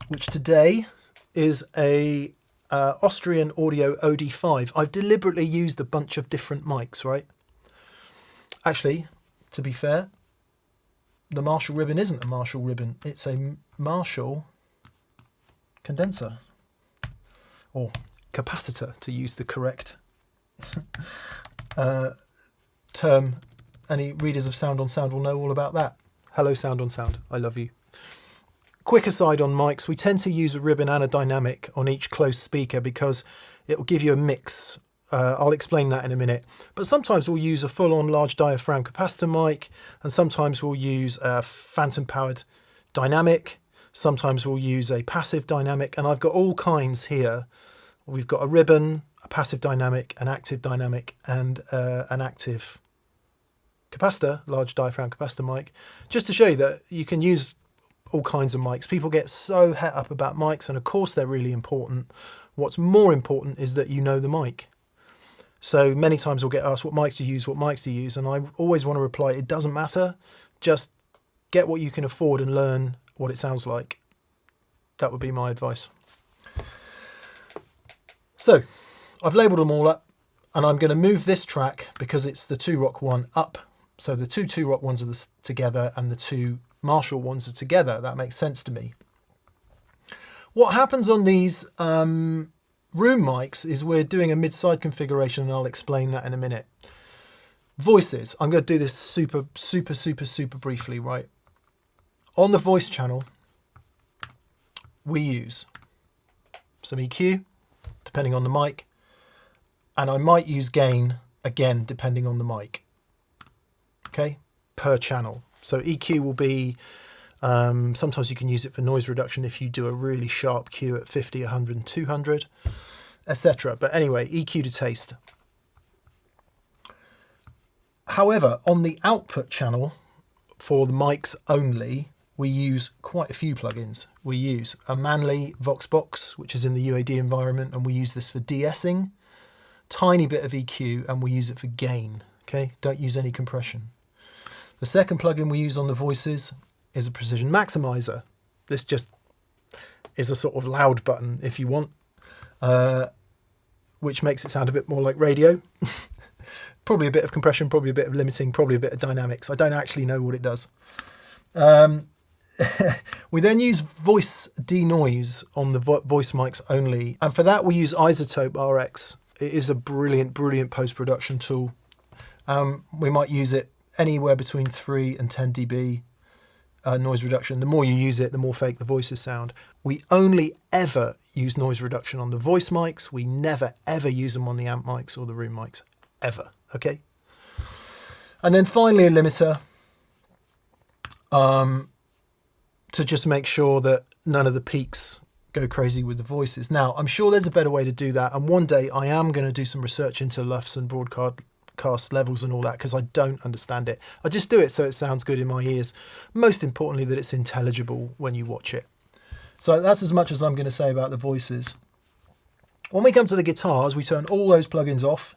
which today is a Austrian Audio OD5. I've deliberately used a bunch of different mics, right? Actually, to be fair, the Marshall ribbon isn't a Marshall ribbon. It's a Marshall condenser, or capacitor, to use the correct term. Any readers of Sound on Sound will know all about that. Hello, Sound on Sound. I love you. Quick aside on mics, we tend to use a ribbon and a dynamic on each close speaker because it will give you a mix. I'll explain that in a minute. But sometimes we'll use a full-on large diaphragm capacitor mic, and sometimes we'll use a phantom-powered dynamic. Sometimes we'll use a passive dynamic, and I've got all kinds here. We've got a ribbon, a passive dynamic, an active dynamic, and an active capacitor, large diaphragm capacitor mic, just to show you that you can use all kinds of mics. People get so het up about mics, and of course they're really important. What's more important is that you know the mic. So many times we'll get asked, what mics do you use, what mics do you use? And I always want to reply, it doesn't matter. Just get what you can afford and learn what it sounds like. That would be my advice. So I've labelled them all up, and I'm going to move this track, because it's the 2-rock one, up. So the 2 2-rock ones are together and the 2 Marshall ones are together. That makes sense to me. What happens on these room mics is we're doing a mid-side configuration, and I'll explain that in a minute. Voices. I'm going to do this super briefly, right? On the voice channel, we use some EQ, depending on the mic, and I might use gain, again, depending on the mic. Okay, per channel. So EQ will be, sometimes you can use it for noise reduction if you do a really sharp cue at 50, 100 and 200, etc. But anyway, EQ to taste. However, on the output channel, for the mics only, we use quite a few plugins. We use a Manley Voxbox, which is in the UAD environment, and we use this for de-essing, tiny bit of EQ, and we use it for gain. Okay, don't use any compression. The second plugin we use on the voices is a precision maximizer. This just is a sort of loud button, if you want, which makes it sound a bit more like radio. Probably a bit of compression, probably a bit of limiting, probably a bit of dynamics. I don't actually know what it does. We then use voice denoise on the voice mics only. And for that, we use Isotope RX. It is a brilliant post-production tool. We might use it anywhere between 3 and 10 dB. noise reduction. The more you use it, the more fake the voices sound. We only ever use noise reduction on the voice mics. We never ever use them on the amp mics or the room mics, ever, okay? And then finally a limiter, to just make sure that none of the peaks go crazy with the voices. Now, I'm sure there's a better way to do that, and one day I am going to do some research into LUFS and broadcast levels and all that, because I don't understand it. I just do it so it sounds good in my ears. Most importantly, that it's intelligible when you watch it. So that's as much as I'm going to say about the voices. When we come to the guitars, we turn all those plugins off,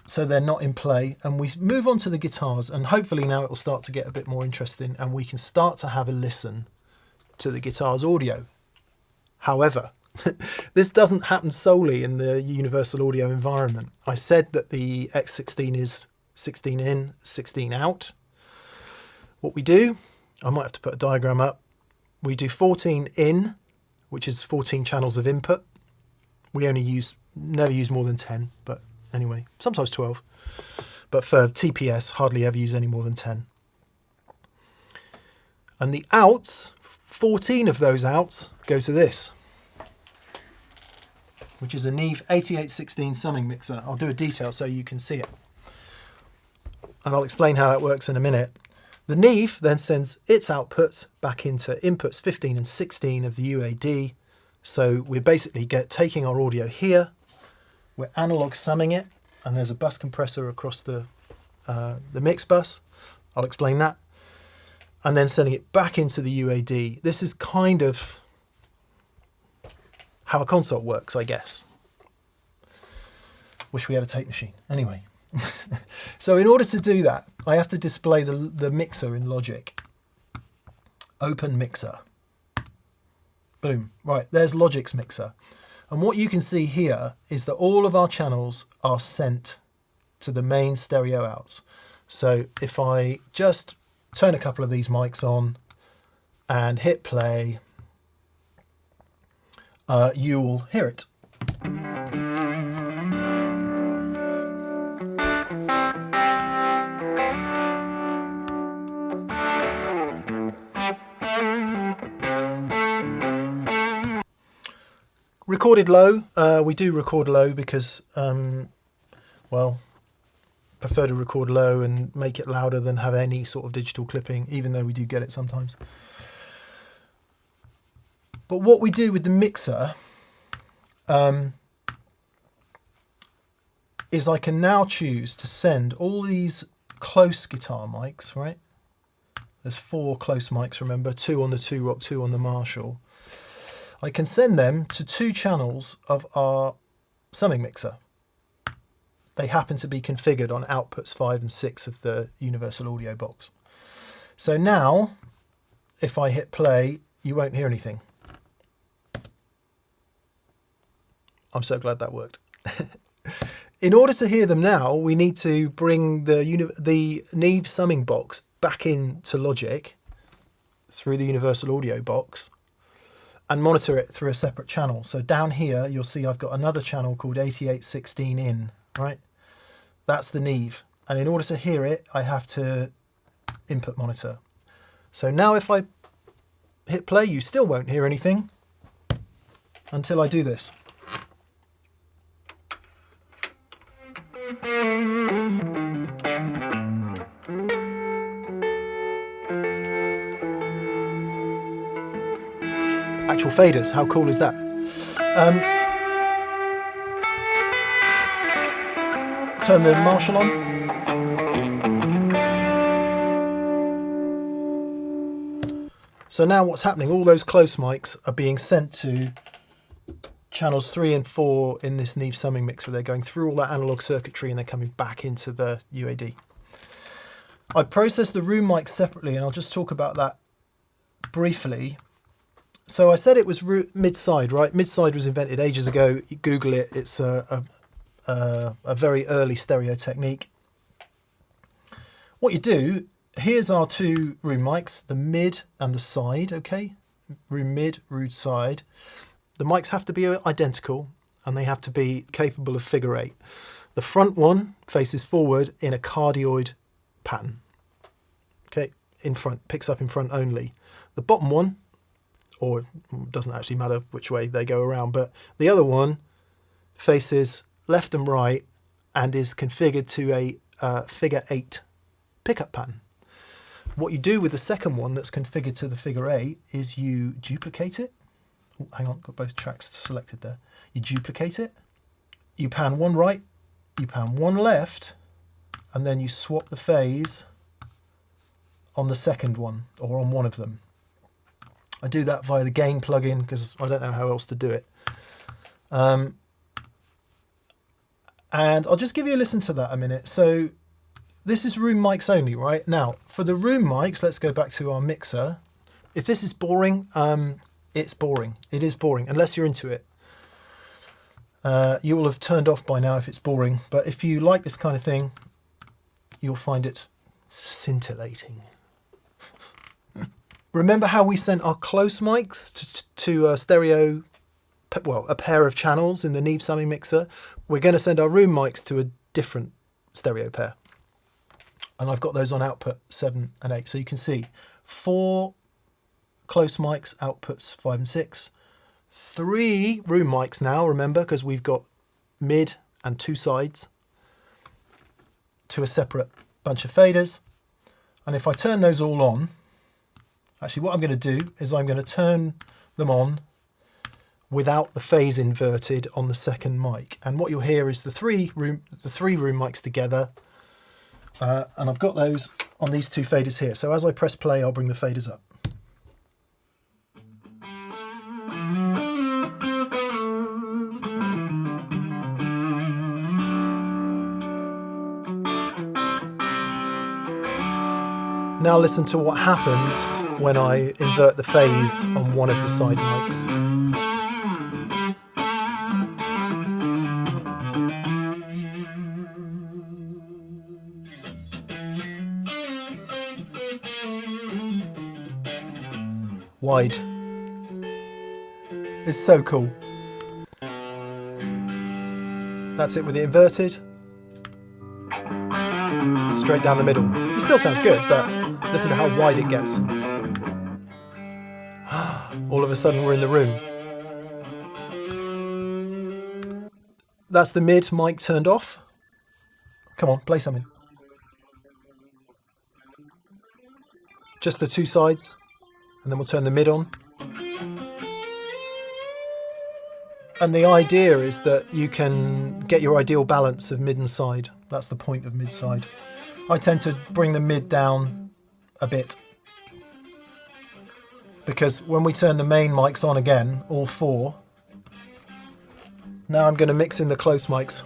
so they're not in play, and we move on to the guitars, and hopefully now it will start to get a bit more interesting and we can start to have a listen to the guitar's audio. However, this doesn't happen solely in the universal audio environment. I said that the X16 is 16 in, 16 out. What we do, I might have to put a diagram up. We do 14 in, which is 14 channels of input. We never use more than 10, but anyway, sometimes 12. But for TPS, hardly ever use any more than 10. And the outs, 14 of those outs go to this, which is a Neve 8816 summing mixer. I'll do a detail so you can see it. And I'll explain how it works in a minute. The Neve then sends its outputs back into inputs 15 and 16 of the UAD. So we're basically taking our audio here, we're analog summing it, and there's a bus compressor across the mix bus. I'll explain that. And then sending it back into the UAD. This is kind of how a console works, I guess. Wish we had a tape machine. Anyway. So in order to do that, I have to display the mixer in Logic. Open mixer. Boom. Right, there's Logic's mixer. And what you can see here is that all of our channels are sent to the main stereo outs. So if I just turn a couple of these mics on and hit play, you will hear it. Recorded low, we do record low because, well, prefer to record low and make it louder than have any sort of digital clipping, even though we do get it sometimes. But what we do with the mixer is I can now choose to send all these close guitar mics, right? There's 4 close mics, remember, 2 on the 2-Rock, 2 on the Marshall. I can send them to 2 channels of our summing mixer. They happen to be configured on outputs 5 and 6 of the universal audio box. So now, if I hit play, you won't hear anything. I'm so glad that worked. In order to hear them now, we need to bring the Neve summing box back into Logic through the universal audio box and monitor it through a separate channel. So down here, you'll see I've got another channel called 8816 in, right? That's the Neve. And in order to hear it, I have to input monitor. So now if I hit play, you still won't hear anything until I do this. Actual faders, how cool is that? Turn the Marshall on. So now what's happening, all those close mics are being sent to channels 3 and 4 in this Neve summing mixer. They're going through all that analog circuitry and they're coming back into the UAD. I process the room mics separately, and I'll just talk about that briefly. So I said it was mid-side, right? Mid-side was invented ages ago. You Google it. It's a very early stereo technique. What you do, here's our 2 room mics, the mid and the side, okay? Room mid, room side. The mics have to be identical and they have to be capable of figure 8. The front one faces forward in a cardioid pattern. Okay, in front, picks up in front only. The bottom one, or it doesn't actually matter which way they go around, but the other one faces left and right and is configured to a figure 8 pickup pattern. What you do with the second one that's configured to the figure 8 is you duplicate it. Oh, hang on, got both tracks selected there. You duplicate it, you pan one right, you pan one left, and then you swap the phase on the second one, or on one of them. I do that via the gain plugin because I don't know how else to do it. And I'll just give you a listen to that a minute. So this is room mics only, right? Now, for the room mics, let's go back to our mixer. If this is boring, it's boring. It is boring, unless you're into it. You will have turned off by now if it's boring, but if you like this kind of thing, you'll find it scintillating. Remember how we sent our close mics to a stereo, well, a pair of channels in the Neve Sammy mixer? We're going to send our room mics to a different stereo pair. And I've got those on output 7 and 8. So you can see 4 close mics, outputs 5 and 6. 3 room mics now, remember, because we've got mid and 2 sides to a separate bunch of faders. And if I turn those all on, actually what I'm going to do is I'm going to turn them on without the phase inverted on the second mic. And what you'll hear is the three room mics together. And I've got those on these 2 faders here. So as I press play, I'll bring the faders up. Now listen to what happens when I invert the phase on one of the side mics. Wide. It's so cool. That's it with it inverted. Straight down the middle. It still sounds good, but listen to how wide it gets. All of a sudden we're in the room. That's the mid mic turned off. Come on, play something. Just the 2 sides, and then we'll turn the mid on. And the idea is that you can get your ideal balance of mid and side. That's the point of mid side. I tend to bring the mid down a bit, because when we turn the main mics on again, all 4, now I'm going to mix in the close mics.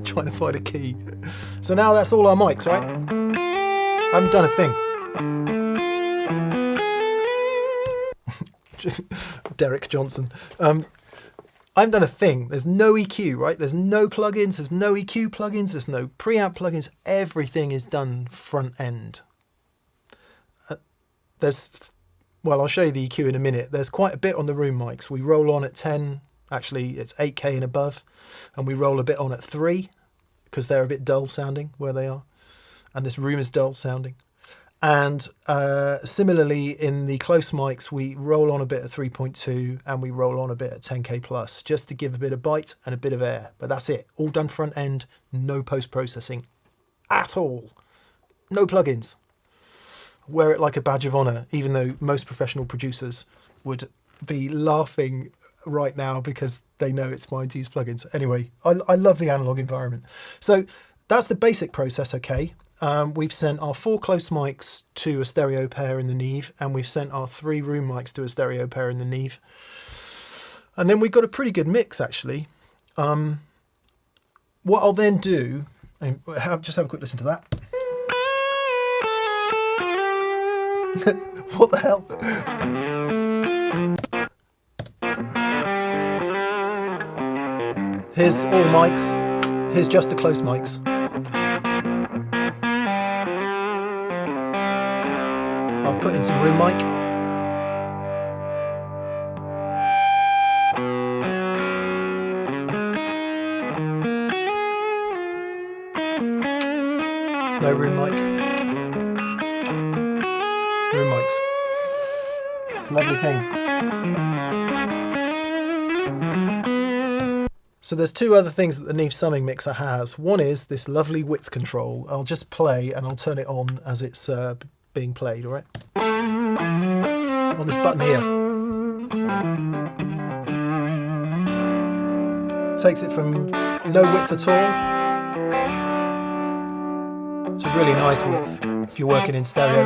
Trying to find a key. So now that's all our mics, right? I haven't done a thing. Derek Johnson. I haven't done a thing. There's no EQ, right? There's no plugins. There's no EQ plugins. There's no preamp plugins. Everything is done front end. Well, I'll show you the EQ in a minute. There's quite a bit on the room mics. We roll on at 10. Actually, it's 8K and above. And we roll a bit on at 3 because they're a bit dull sounding where they are. And this room is dull sounding. And similarly, in the close mics, we roll on a bit at 3.2 and we roll on a bit at 10K plus, just to give a bit of bite and a bit of air. But that's it. All done front end, no post-processing at all. No plugins. Wear it like a badge of honor, even though most professional producers would be laughing right now because they know it's fine to use plugins. Anyway, I love the analog environment. So that's the basic process, okay? We've sent our 4 close mics to a stereo pair in the Neve, and we've sent our 3 room mics to a stereo pair in the Neve. And then we've got a pretty good mix, actually. What I'll then do, and just have a quick listen to that. What the hell? Here's all mics. Here's just the close mics. I'll put in some room mic. No room mic. Room mics. It's a lovely thing. So there's two other things that the Neve summing mixer has. One is this lovely width control. I'll just play and I'll turn it on as it's being played, all right? On this button here. Takes it from no width at all to really nice width if you're working in stereo.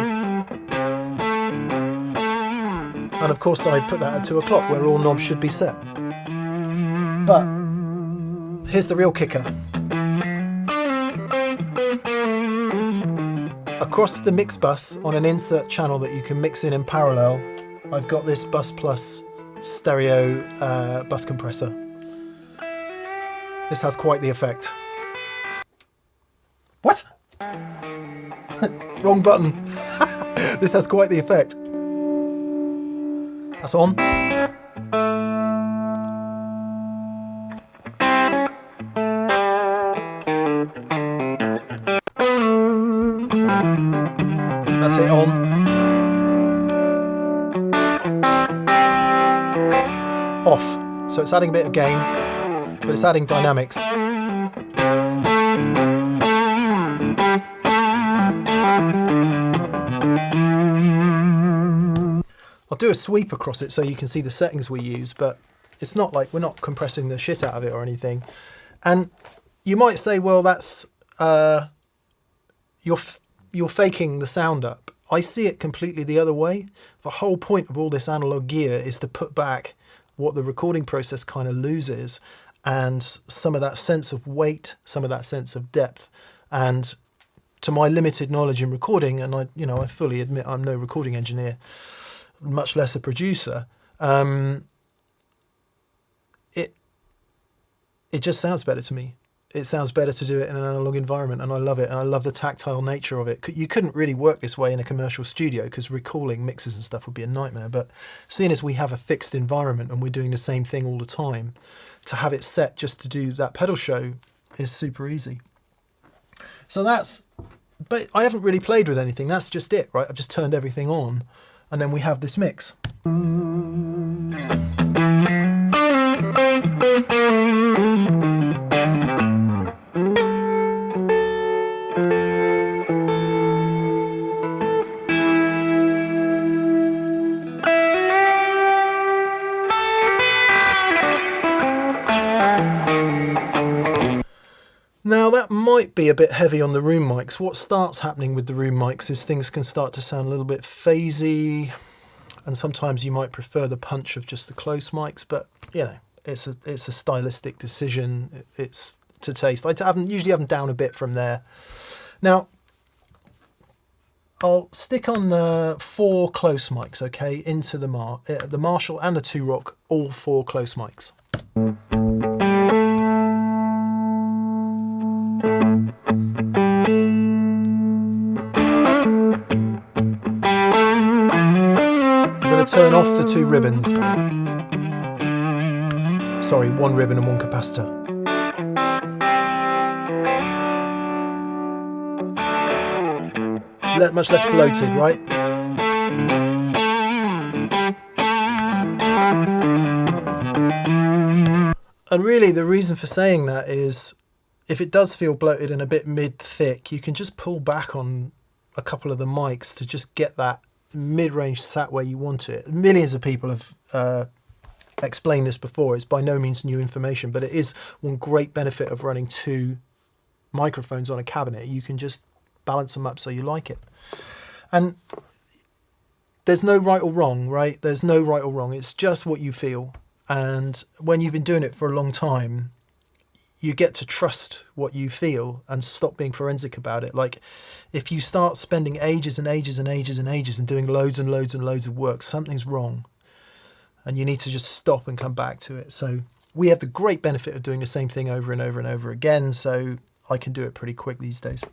And of course I put that at 2 o'clock where all knobs should be set. But here's the real kicker. Across the mix bus on an insert channel that you can mix in parallel, I've got this Bus Plus stereo bus compressor. This has quite the effect. What? Wrong button. This has quite the effect. That's on. That's it on. Off. So it's adding a bit of gain, but it's adding dynamics. I'll do a sweep across it so you can see the settings we use, but it's not like we're not compressing the shit out of it or anything. And you might say, well, that's you're faking the sound up. I see it completely the other way. The whole point of all this analog gear is to put back what the recording process kind of loses, and some of that sense of weight, some of that sense of depth. And to my limited knowledge in recording, and I fully admit I'm no recording engineer, much less a producer, it just sounds better to me. It sounds better to do it in an analog environment, and I love it, and I love the tactile nature of it. You couldn't really work this way in a commercial studio because recalling mixes and stuff would be a nightmare, but seeing as we have a fixed environment and we're doing the same thing all the time, to have it set just to do that pedal show is super easy. So but I haven't really played with anything, that's just it, right? I've just turned everything on, and then we have this mix. Now that might be a bit heavy on the room mics. What starts happening with the room mics is things can start to sound a little bit phasey, and sometimes you might prefer the punch of just the close mics, but you know, it's a stylistic decision. It's to taste. I usually have them down a bit from there. Now I'll stick on the 4 close mics, okay, into the Marshall and the 2-Rock, all 4 close mics. Turn off the 2 ribbons. Sorry, 1 ribbon and 1 capacitor. Much less bloated, right? And really the reason for saying that is, if it does feel bloated and a bit mid-thick, you can just pull back on a couple of the mics to just get that mid-range sat where you want it. Millions of people have explained this before. It's by no means new information, but it is one great benefit of running 2 microphones on a cabinet. You can just balance them up so you like it. And there's no right or wrong, right? There's no right or wrong. It's just what you feel. And when you've been doing it for a long time, you get to trust what you feel and stop being forensic about it. Like, if you start spending ages and ages and ages and ages and doing loads and loads and loads of work, something's wrong. And you need to just stop and come back to it. So we have the great benefit of doing the same thing over and over and over again. So I can do it pretty quick these days.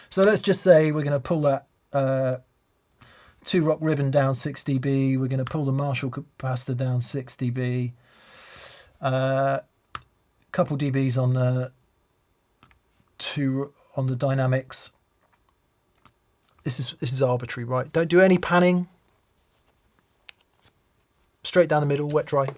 So let's just say we're going to pull that 2-Rock ribbon down 6 dB. We're going to pull the Marshall capacitor down 6 dB. Couple dBs on the on the dynamics. This is arbitrary, right? Don't do any panning. Straight down the middle, wet dry.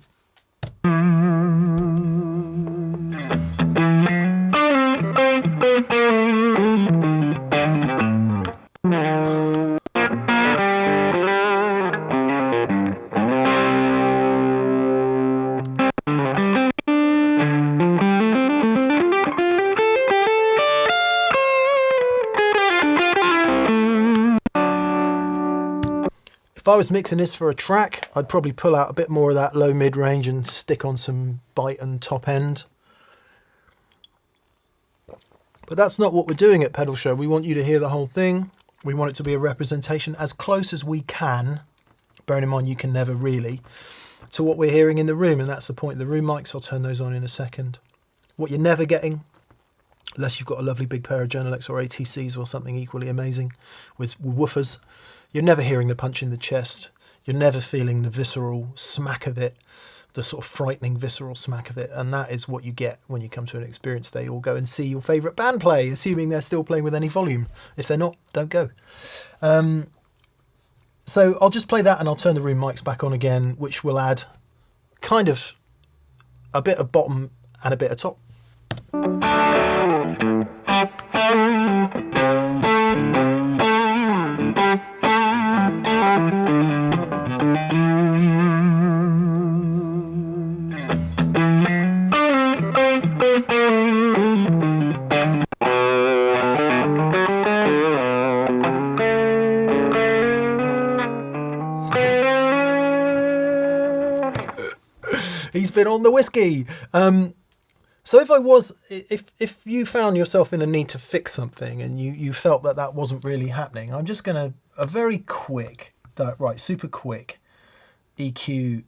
If I was mixing this for a track, I'd probably pull out a bit more of that low mid-range and stick on some bite and top end. But that's not what we're doing at Pedal Show. We want you to hear the whole thing. We want it to be a representation as close as we can, bearing in mind you can never really, to what we're hearing in the room, and that's the point. The room mics, I'll turn those on in a second. What you're never getting, unless you've got a lovely big pair of Genelecs or ATCs or something equally amazing with woofers, you're never hearing the punch in the chest. You're never feeling the visceral smack of it, the sort of frightening visceral smack of it. And that is what you get when you come to an experience day or go and see your favourite band play, assuming they're still playing with any volume. If they're not, don't go. So I'll just play that and I'll turn the room mics back on again, which will add kind of a bit of bottom and a bit of top. He's been on the whiskey. So if you found yourself in a need to fix something and you felt that wasn't really happening, I'm just going to, a very quick, super quick EQ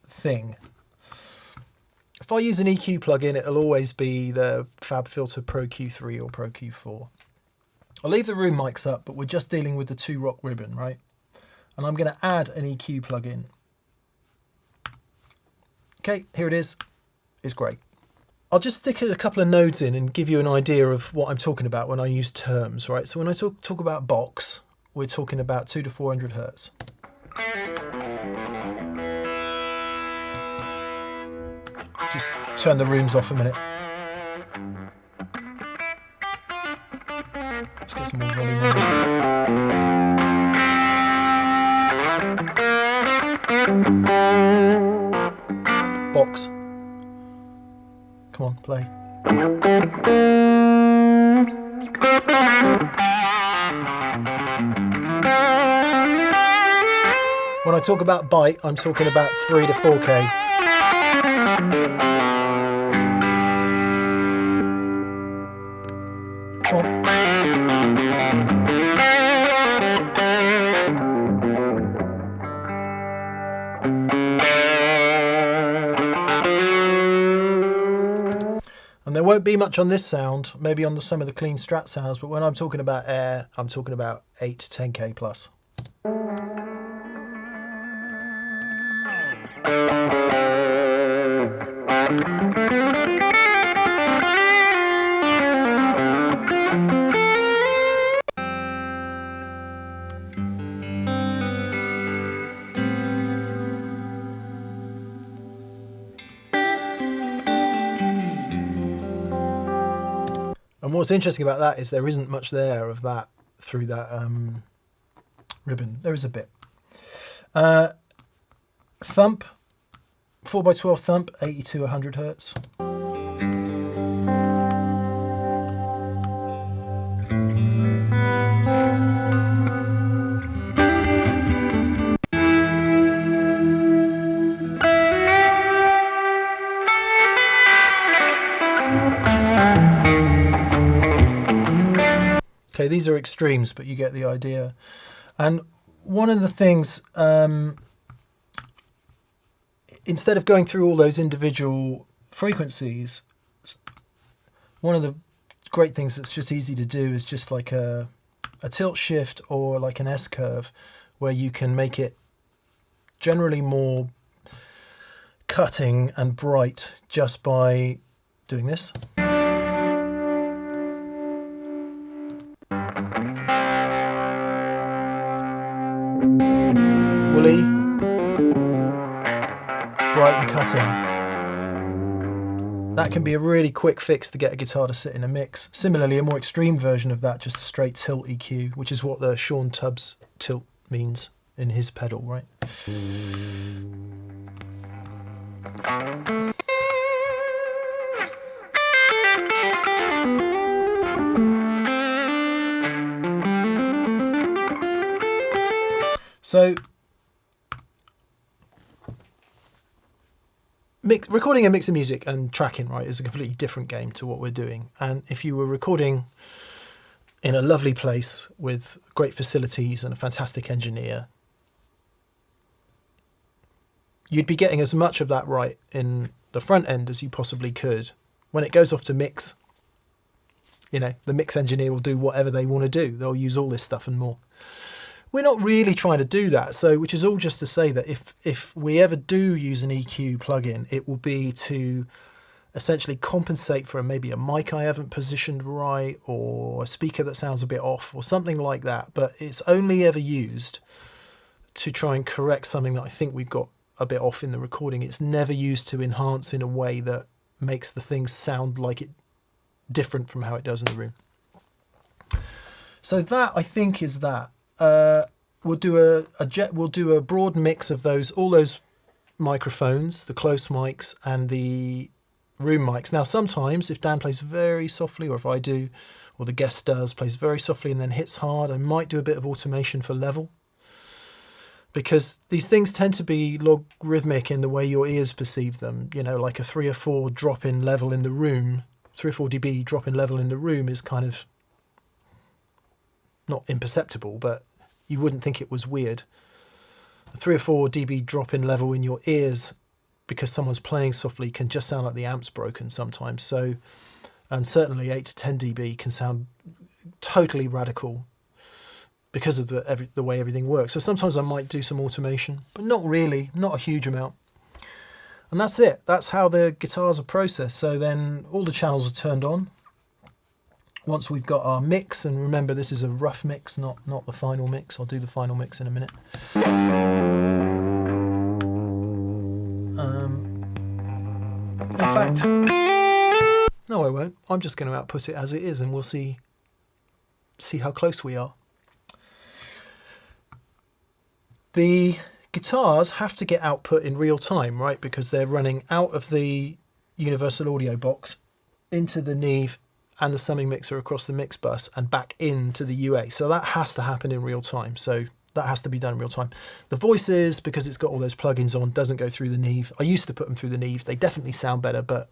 thing. If I use an EQ plugin, it'll always be the FabFilter Pro Q3 or Pro Q4. I'll leave the room mics up, but we're just dealing with the 2-rock ribbon, right? And I'm going to add an EQ plugin. Okay, here it is. It's great. I'll just stick a couple of nodes in and give you an idea of what I'm talking about when I use terms, right? So when I talk about box, we're talking about 200 to 400 hertz. Just turn the rooms off a minute. Let's get some more volume on this. Box. Come on, play. When I talk about bite, I'm talking about 3 to 4K. Come on. And there won't be much on this sound, maybe on some of the clean Strat sounds, but when I'm talking about air, I'm talking about 8 to 10K plus. And what's interesting about that is there isn't much there of that through that ribbon. There is a bit. Thump, 4x12 thump, 80 to 100 hertz. Okay, these are extremes, but you get the idea. And one of the things, instead of going through all those individual frequencies, one of the great things that's just easy to do is just like a tilt shift or like an S-curve, where you can make it generally more cutting and bright just by doing this. That can be a really quick fix to get a guitar to sit in a mix. Similarly, a more extreme version of that, just a straight tilt EQ, which is what the Sean Tubbs tilt means in his pedal, right? So recording and mixing music and tracking, right, is a completely different game to what we're doing. And if you were recording in a lovely place with great facilities and a fantastic engineer, you'd be getting as much of that right in the front end as you possibly could. When it goes off to mix, you know, the mix engineer will do whatever they want to do. They'll use all this stuff and more. We're not really trying to do that, so which is all just to say that if we ever do use an EQ plugin, it will be to essentially compensate for maybe a mic I haven't positioned right, or a speaker that sounds a bit off, or something like that. But it's only ever used to try and correct something that I think we've got a bit off in the recording. It's never used to enhance in a way that makes the thing sound like it different from how it does in the room. So that, I think, is that. We'll do a broad mix of all those microphones, the close mics and the room mics. Now, sometimes if Dan plays very softly, or if I do, or the guest does, plays very softly and then hits hard, I might do a bit of automation for level, because these things tend to be logarithmic in the way your ears perceive them. You know, like a 3 or 4 drop in level in the room, 3 or 4 dB drop in level in the room is kind of not imperceptible, but you wouldn't think it was weird. A 3 or 4 dB drop in level in your ears because someone's playing softly can just sound like the amp's broken sometimes. So, and certainly 8 to 10 dB can sound totally radical because of the way everything works. So sometimes I might do some automation, but not really, not a huge amount. And that's it. That's how the guitars are processed. So then all the channels are turned on. Once we've got our mix, and remember this is a rough mix, not the final mix. I'll do the final mix in a minute. In fact, no I won't. I'm just going to output it as it is and we'll see how close we are. The guitars have to get output in real time, right? Because they're running out of the universal audio box into the Neve and the summing mixer across the mix bus and back into the UA. So that has to happen in real time. So that has to be done in real time. The voices, because it's got all those plugins on, doesn't go through the Neve. I used to put them through the Neve. They definitely sound better, but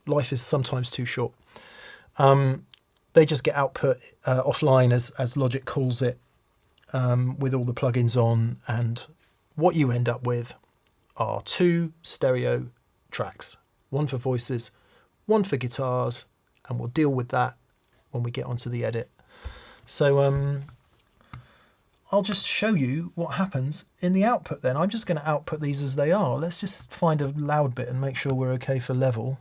life is sometimes too short. They just get output offline as Logic calls it, with all the plugins on. And what you end up with are 2 stereo tracks, one for voices, one for guitars, and we'll deal with that when we get onto the edit. So I'll just show you what happens in the output then. I'm just going to output these as they are. Let's just find a loud bit and make sure we're okay for level.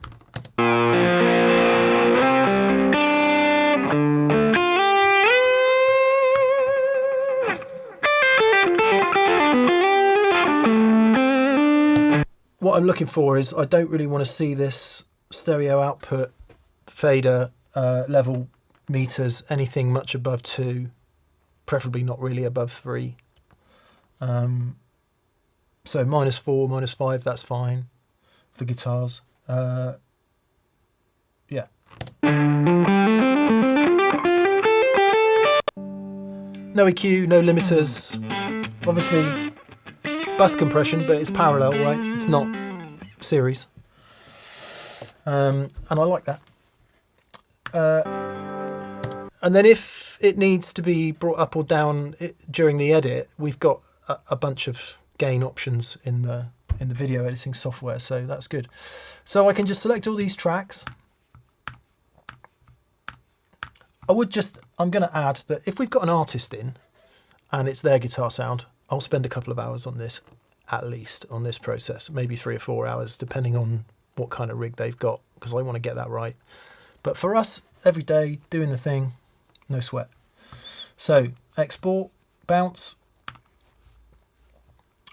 What I'm looking for is, I don't really want to see this stereo output fader level meters anything much above 2, preferably not really above 3. So -4, -5, that's fine for guitars. Yeah. No EQ, no limiters. Obviously bus compression, but it's parallel, right? It's not series. And I like that. And then if it needs to be brought up or down during the edit, we've got a bunch of gain options in the video editing software, so that's good. So I can just select all these tracks. I'm going to add that if we've got an artist in and it's their guitar sound, I'll spend a couple of hours on this, at least, on this process, maybe 3 or 4 hours, depending on what kind of rig they've got, because I want to get that right. But for us, every day, doing the thing, no sweat. So, export, bounce.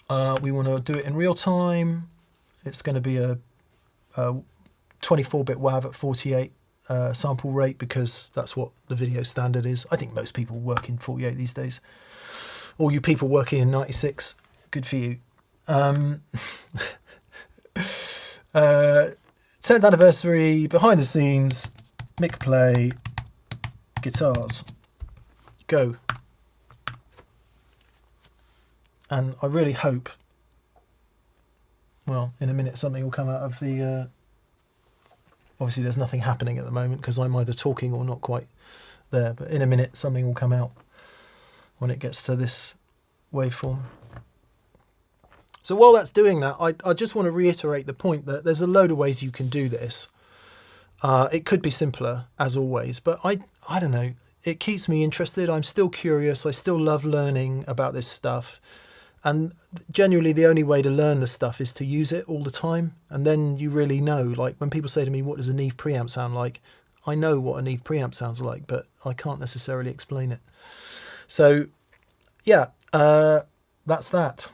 We want to do it in real time, It's going to be a 24-bit WAV at 48 sample rate, because that's what the video standard is. I think most people work in 48 these days. All you people working in 96, good for you. 10th anniversary, behind the scenes, Mick play, guitars, go. And I really hope, well, in a minute something will come out of the, obviously there's nothing happening at the moment because I'm either talking or not quite there, but in a minute something will come out when it gets to this waveform. So while that's doing that, I just want to reiterate the point that there's a load of ways you can do this. It could be simpler, as always, but I don't know. It keeps me interested. I'm still curious. I still love learning about this stuff. And genuinely, the only way to learn the stuff is to use it all the time. And then you really know. Like when people say to me, what does a Neve preamp sound like? I know what a Neve preamp sounds like, but I can't necessarily explain it. So, yeah, that's that.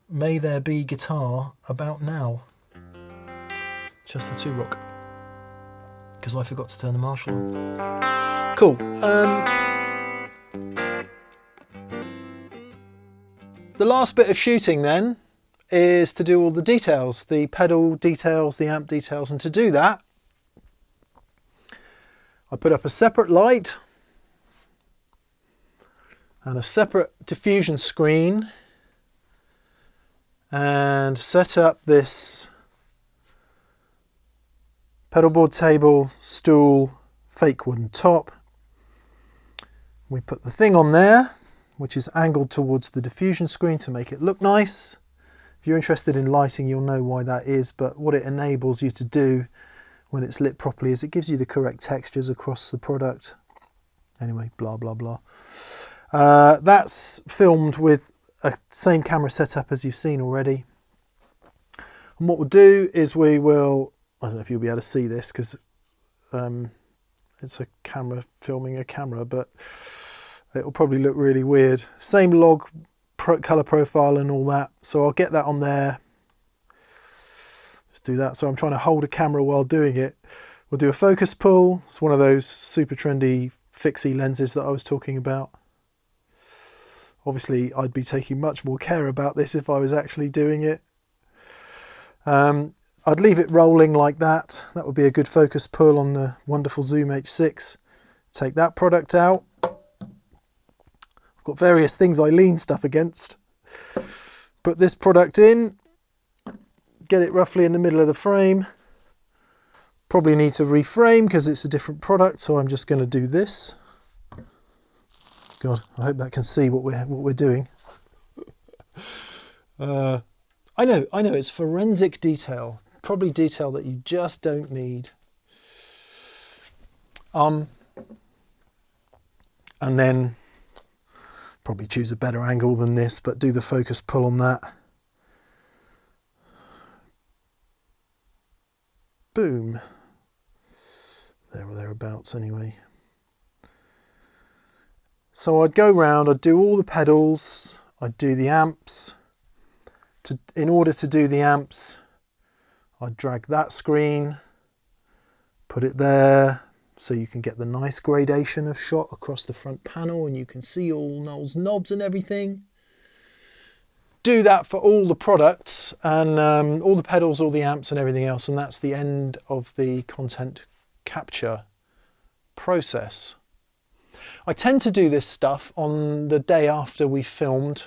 May There Be Guitar about now. Just the 2-rock. Because I forgot to turn the Marshall on. Cool. The last bit of shooting then is to do all the details, the pedal details, the amp details, and to do that I put up a separate light and a separate diffusion screen and set up this pedalboard table, stool, fake wooden top. We put the thing on there, which is angled towards the diffusion screen to make it look nice. If you're interested in lighting, you'll know why that is, but what it enables you to do when it's lit properly is it gives you the correct textures across the product. Anyway, blah, blah, blah. That's filmed with a same camera setup as you've seen already. And what we'll do is we will, I don't know if you'll be able to see this because it's a camera filming a camera, but it'll probably look really weird. Same log color profile and all that. So I'll get that on there. Just do that. So I'm trying to hold a camera while doing it. We'll do a focus pull. It's one of those super trendy fixie lenses that I was talking about. Obviously, I'd be taking much more care about this if I was actually doing it. I'd leave it rolling like that. That would be a good focus pull on the wonderful Zoom H6. Take that product out. I've got various things I lean stuff against. Put this product in. Get it roughly in the middle of the frame. Probably need to reframe because it's a different product, so I'm just going to do this. God, I hope that can see what we're doing. I know, it's forensic detail. Probably detail that you just don't need. And then probably choose a better angle than this, but do the focus pull on that. Boom. There or thereabouts anyway. So I'd go round, I'd do all the pedals, I'd do the amps. In order to do the amps, I'd drag that screen, put it there, so you can get the nice gradation of shot across the front panel and you can see all Noel's knobs and everything. Do that for all the products and all the pedals, all the amps and everything else, and that's the end of the content capture process. I tend to do this stuff on the day after we filmed,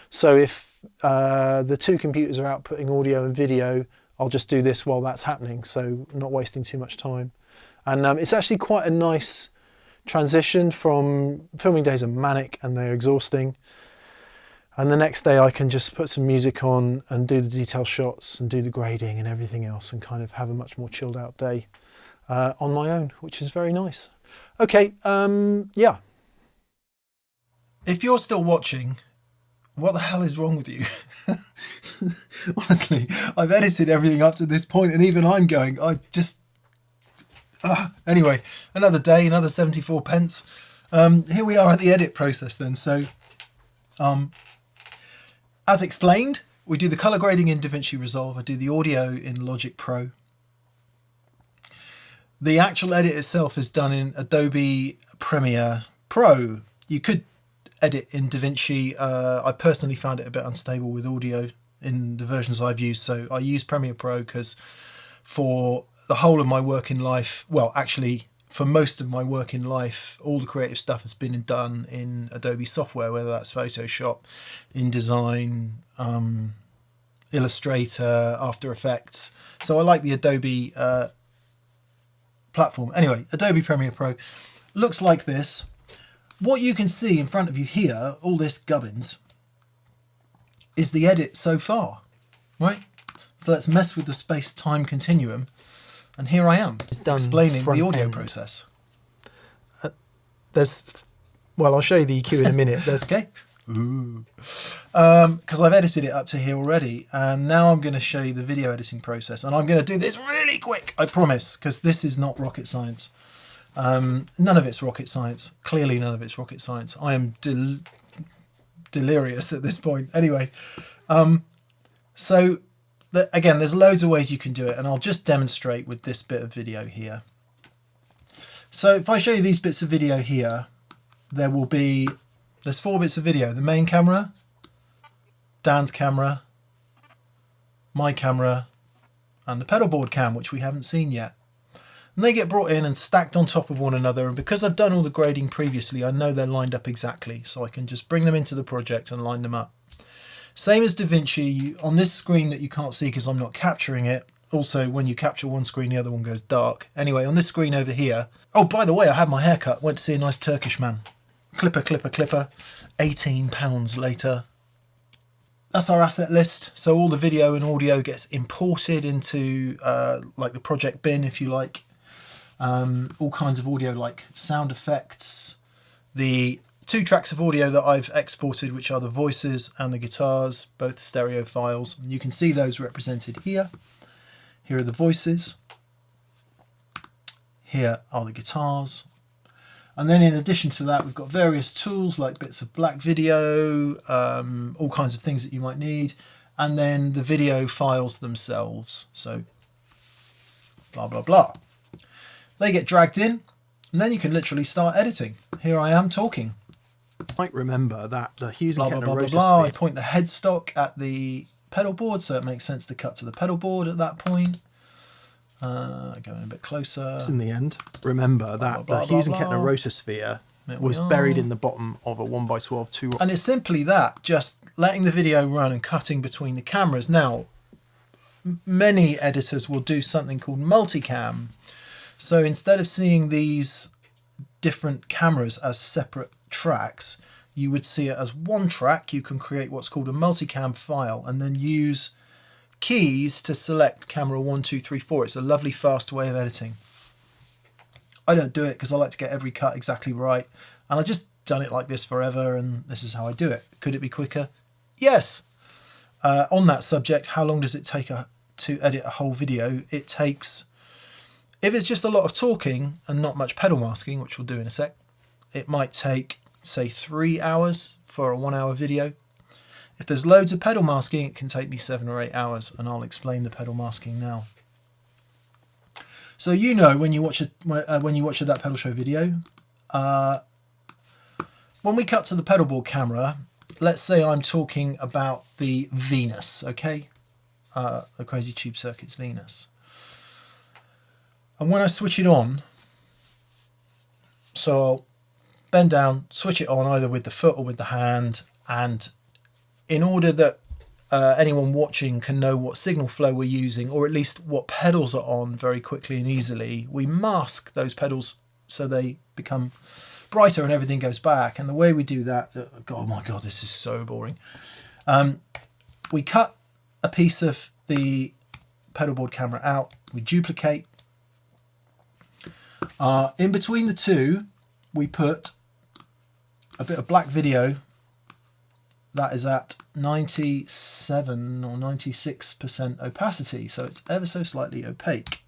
so if the two computers are outputting audio and video, I'll just do this while that's happening, so not wasting too much time. And it's actually quite a nice transition from filming days are manic and they're exhausting. And the next day I can just put some music on and do the detail shots and do the grading and everything else and kind of have a much more chilled out day on my own, which is very nice. Okay, yeah. If you're still watching, what the hell is wrong with you? Honestly, I've edited everything up to this point and even I'm going, I just... Anyway, another day, another 74 pence. Here we are at the edit process then. So, as explained, We do the color grading in DaVinci Resolve. I do the audio in Logic Pro. The actual edit itself is done in Adobe Premiere Pro. You could edit in DaVinci. I personally found it a bit unstable with audio in the versions I've used, so I use Premiere Pro because for the whole of my working life, well, actually for most of my working life, all the creative stuff has been done in Adobe software, whether that's Photoshop, InDesign, Illustrator, After Effects. So I like the Adobe platform. Anyway, Adobe Premiere Pro looks like this. What you can see in front of you here, all this gubbins, is the edit so far, right? So let's mess with the space-time continuum. And here I am, explaining the audio process. Well, I'll show you the EQ in a minute. There's okay. Because I've edited it up to here already, and now I'm going to show you the video editing process, and I'm going to do this really quick, I promise, because this is not rocket science. None of it's rocket science. Clearly none of it's rocket science. I am delirious at this point. Anyway, so again, there's loads of ways you can do it, and I'll just demonstrate with this bit of video here. So if I show you these bits of video here, there's 4 bits of video: the main camera, Dan's camera, my camera, and the pedalboard cam, which we haven't seen yet. And they get brought in and stacked on top of one another, and because I've done all the grading previously, I know they're lined up exactly, so I can just bring them into the project and line them up. Same as DaVinci, on this screen that you can't see because I'm not capturing it. Also, when you capture one screen, the other one goes dark. Anyway, on this screen over here, oh, by the way, I had my hair cut. Went to see a nice Turkish man. Clipper, clipper, clipper. £18 later. That's our asset list. So all the video and audio gets imported into like the project bin, if you like. All kinds of audio like sound effects. The 2 tracks of audio that I've exported, which are the voices and the guitars, both stereo files. You can see those represented here. Here are the voices. Here are the guitars. And then in addition to that, we've got various tools like bits of black video, all kinds of things that you might need. And then the video files themselves. So blah, blah, blah. They get dragged in, and then you can literally start editing. Here I am talking. might remember that the Hughes and Blah, blah, Kettner blah, rotor blah, blah. I sphere. point the headstock at the pedal board, so it makes sense to cut to the pedal board at that point. Going a bit closer. In the end, remember that the Hughes and Kettner rotor sphere was buried in the bottom of a 1x12 2. And it's simply that, just letting the video run and cutting between the cameras. Now, many editors will do something called multicam. So instead of seeing these different cameras as separate tracks, you would see it as one track. You can create what's called a multicam file and then use keys to select camera 1, 2, 3, 4. It's a lovely fast way of editing. I don't do it because I like to get every cut exactly right, and I've just done it like this forever, and this is how I do it. Could it be quicker? Yes. On that subject, how long does it take to edit a whole video? It takes, if it's just a lot of talking and not much pedal masking, which we'll do in a sec, it might take, say, 3 hours for a 1 hour video. If there's loads of pedal masking, it can take me 7 or 8 hours, and I'll explain the pedal masking now. So you know when you watch that pedal show video, when we cut to the pedalboard camera, let's say I'm talking about the Venus, okay, the Crazy Tube Circuit's Venus, and when I switch it on, so I'll bend down, switch it on either with the foot or with the hand, and in order that anyone watching can know what signal flow we're using, or at least what pedals are on very quickly and easily, we mask those pedals so they become brighter and everything goes back. And the way we do that, oh my God, this is so boring. We cut a piece of the pedalboard camera out, we duplicate. In between the two, we put a bit of black video that is at 97 or 96% opacity, so it's ever so slightly opaque.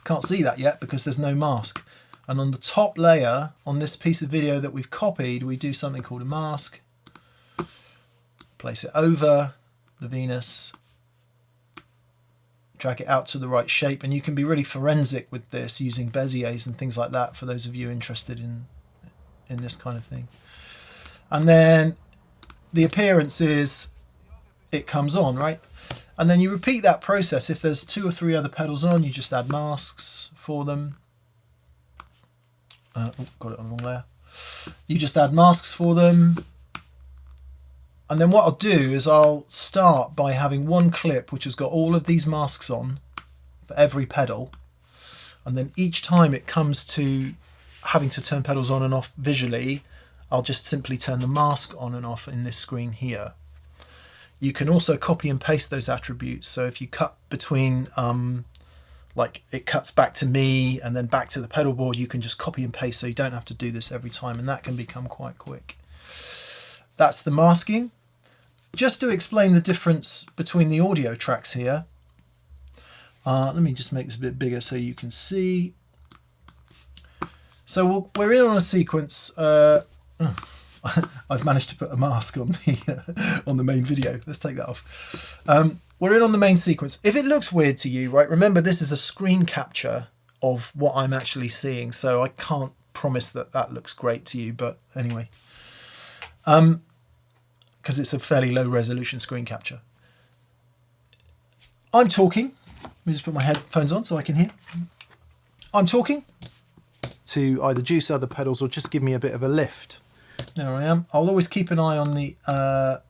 Can't see that yet because there's no mask. And on the top layer, on this piece of video that we've copied, we do something called a mask. place it over the Venus, drag it out to the right shape, and you can be really forensic with this using Beziers and things like that for those of you interested in this kind of thing. And then the appearance is it comes on, right? And then you repeat that process. If there's 2 or 3 other pedals on, you just add masks for them. Got it on wrong there. You just add masks for them. And then what I'll do is I'll start by having one clip which has got all of these masks on for every pedal. And then each time it comes to having to turn pedals on and off visually, I'll just simply turn the mask on and off in this screen here. You can also copy and paste those attributes. So if you cut between, like it cuts back to me and then back to the pedal board, you can just copy and paste so you don't have to do this every time, and that can become quite quick. That's the masking. Just to explain the difference between the audio tracks here, let me just make this a bit bigger so you can see. So we're in on a sequence. I've managed to put a mask on the main video. Let's take that off. We're in on the main sequence. If it looks weird to you, right, remember this is a screen capture of what I'm actually seeing, so I can't promise that that looks great to you, but anyway. Because it's a fairly low resolution screen capture. I'm talking. Let me just put my headphones on so I can hear. I'm talking to either juice other pedals or just give me a bit of a lift. There I am. I'll always keep an eye on the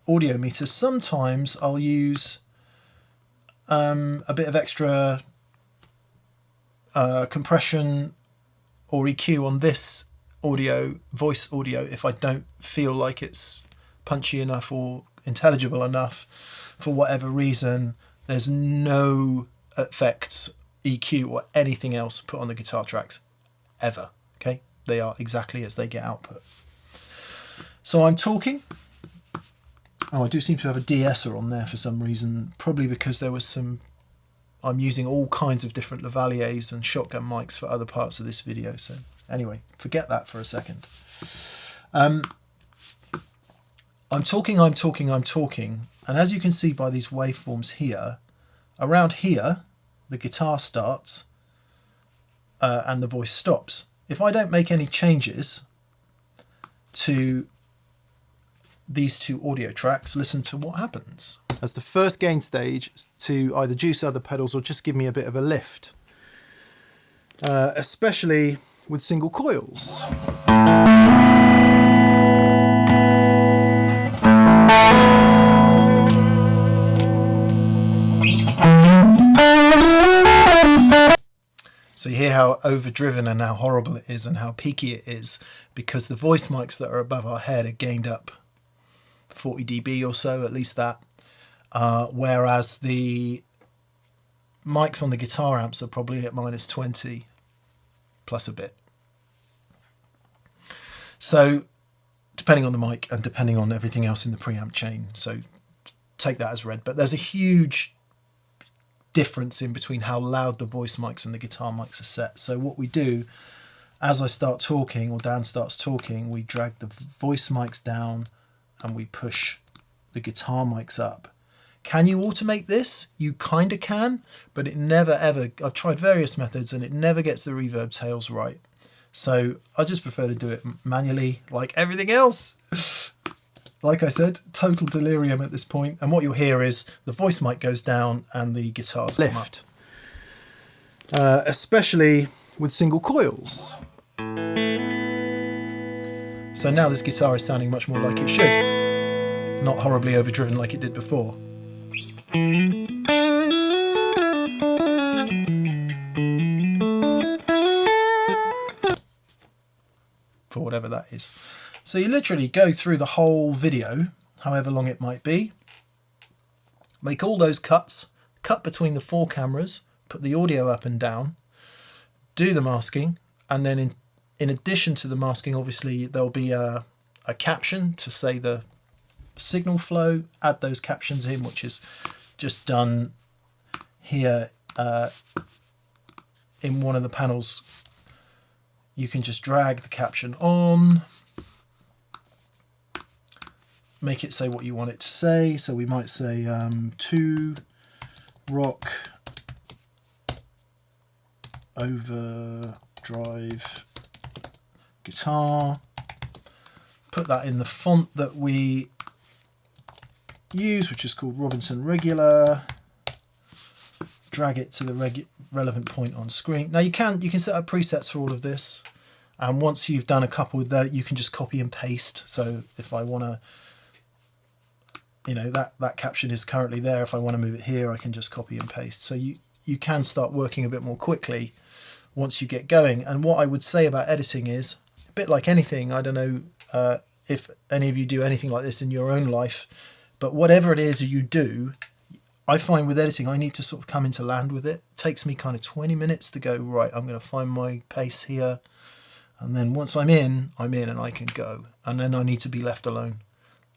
audio meter. Sometimes I'll use a bit of extra compression or EQ on this audio, voice audio, if I don't feel like it's punchy enough or intelligible enough for whatever reason. There's no effects, EQ or anything else put on the guitar tracks ever. Okay, they are exactly as they get output. So I'm talking. Oh, I do seem to have a de-esser on there for some reason, probably because there was some, I'm using all kinds of different lavaliers and shotgun mics for other parts of this video. So anyway, forget that for a second. I'm talking. And as you can see by these waveforms here, around here, the guitar starts and the voice stops. If I don't make any changes to these 2 audio tracks, listen to what happens. As the first gain stage to either juice other pedals or just give me a bit of a lift, especially with single coils. So you hear how overdriven and how horrible it is and how peaky it is, because the voice mics that are above our head are gained up 40 dB or so, at least that. Whereas the mics on the guitar amps are probably at -20 plus a bit. So depending on the mic and depending on everything else in the preamp chain. So take that as read. But there's a huge difference in between how loud the voice mics and the guitar mics are set. So what we do, as I start talking or Dan starts talking, we drag the voice mics down and we push the guitar mics up. Can you automate this? You kind of can, but it never ever, I've tried various methods and it never gets the reverb tails right. So I just prefer to do it manually like everything else. Like I said, total delirium at this point. And what you'll hear is the voice mic goes down and the guitars lift. Especially with single coils. So now this guitar is sounding much more like it should. Not horribly overdriven like it did before. For whatever that is. So you literally go through the whole video, however long it might be, make all those cuts, cut between the 4 cameras, put the audio up and down, do the masking, and then in addition to the masking, obviously there'll be a caption to say the signal flow, add those captions in, which is just done here in one of the panels. You can just drag the caption on, make it say what you want it to say. So we might say to rock overdrive guitar. Put that in the font that we use, which is called Robinson Regular. Drag it to the relevant point on screen. Now you can set up presets for all of this, and once you've done a couple with that, you can just copy and paste. So if I want to, you know, that caption is currently there. If I want to move it here, I can just copy and paste. So you can start working a bit more quickly once you get going. And what I would say about editing is a bit like anything. I don't know if any of you do anything like this in your own life, but whatever it is you do, I find with editing, I need to sort of come into land with it. It takes me kind of 20 minutes to go, right, I'm going to find my pace here. And then once I'm in and I can go. And then I need to be left alone.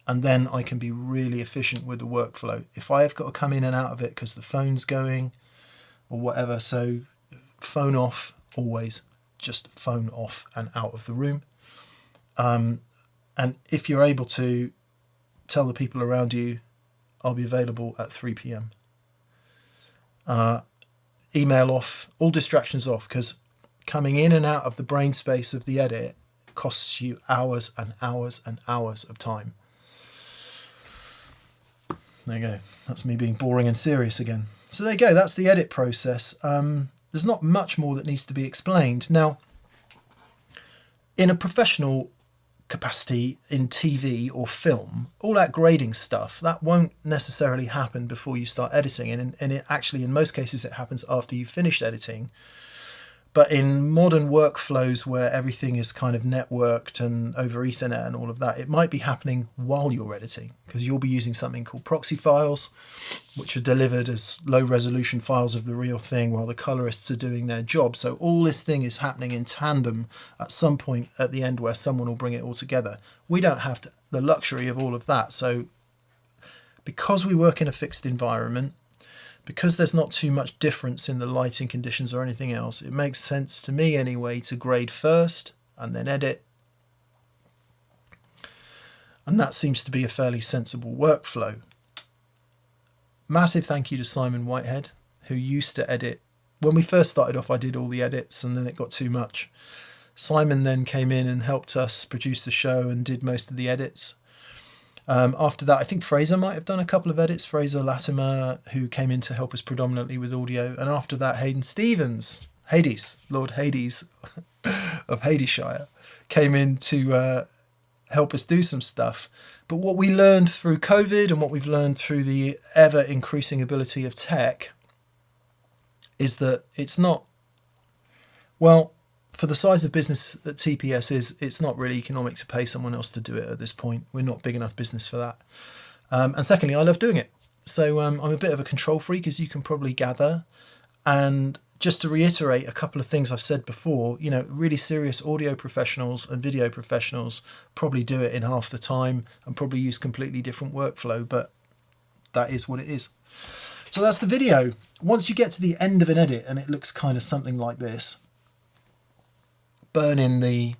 And then I can be really efficient with the workflow. If I have got to come in and out of it because the phone's going or whatever, so phone off always, just phone off and out of the room. And if you're able to tell the people around you, I'll be available at 3 p.m. Email off, all distractions off, because coming in and out of the brain space of the edit costs you hours and hours and hours of time. There you go. That's me being boring and serious again. So there you go. That's the edit process. There's not much more that needs to be explained. Now, in a professional capacity in TV or film, all that grading stuff, that won't necessarily happen before you start editing. And it actually, in most cases, it happens after you've finished editing. But in modern workflows where everything is kind of networked and over Ethernet and all of that, it might be happening while you're editing, because you'll be using something called proxy files, which are delivered as low resolution files of the real thing while the colorists are doing their job. So all this thing is happening in tandem at some point at the end where someone will bring it all together. We don't have the luxury of all of that. So because we work in a fixed environment, because there's not too much difference in the lighting conditions or anything else, it makes sense to me anyway to grade first and then edit. And that seems to be a fairly sensible workflow. Massive thank you to Simon Whitehead, who used to edit. When we first started off, I did all the edits and then it got too much. Simon then came in and helped us produce the show and did most of the edits. After that, I think Fraser might have done a couple of edits. Fraser Latimer, who came in to help us predominantly with audio. And after that, Haydn Stevens, Lord Hades of Hadeshire, came in to help us do some stuff. But what we learned through COVID and what we've learned through the ever increasing ability of tech is that it's not, well, for the size of business that TPS is, it's not really economic to pay someone else to do it at this point. We're not big enough business for that. And secondly, I love doing it. So I'm a bit of a control freak, as you can probably gather. And just to reiterate a couple of things I've said before, you know, really serious audio professionals and video professionals probably do it in half the time and probably use completely different workflow, but that is what it is. So that's the video. Once you get to the end of an edit and it looks kind of something like this, burn in the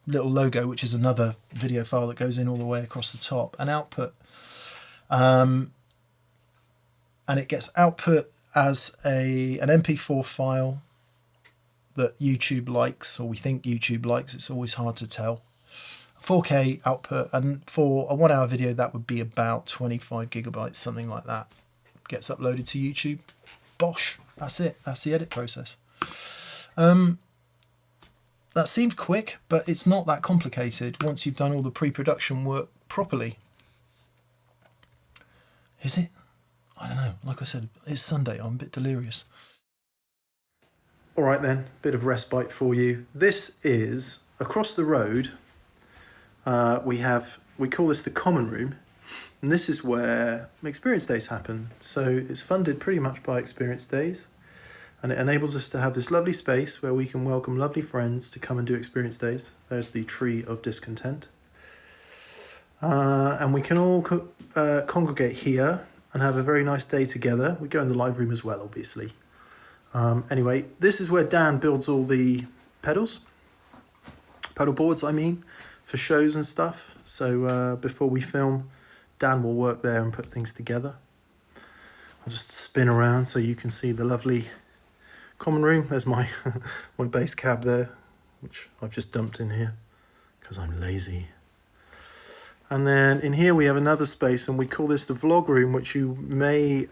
little logo, which is another video file that goes in all the way across the top, and output. And it gets output as an MP4 file that YouTube likes, or we think YouTube likes. It's always hard to tell. 4K output, and for a 1 hour video, that would be about 25 gigabytes, something like that. Gets uploaded to YouTube. Bosh, that's it. That's the edit process. That seemed quick, but it's not that complicated once you've done all the pre-production work properly. Is it? I don't know. Like I said, it's Sunday. I'm a bit delirious. All right then, bit of respite for you. This is across the road. We call this the common room, and this is where experience days happen. So it's funded pretty much by experience days. And it enables us to have this lovely space where we can welcome lovely friends to come and do experience days. There's the tree of discontent. And we can all congregate here and have a very nice day together. We go in the live room as well, obviously. Anyway, this is where Dan builds all the pedalboards, for shows and stuff. So before we film, Dan will work there and put things together. I'll just spin around so you can see the lovely common room. There's my my bass cab there, which I've just dumped in here because I'm lazy. And then in here we have another space, and we call this the vlog room, which you may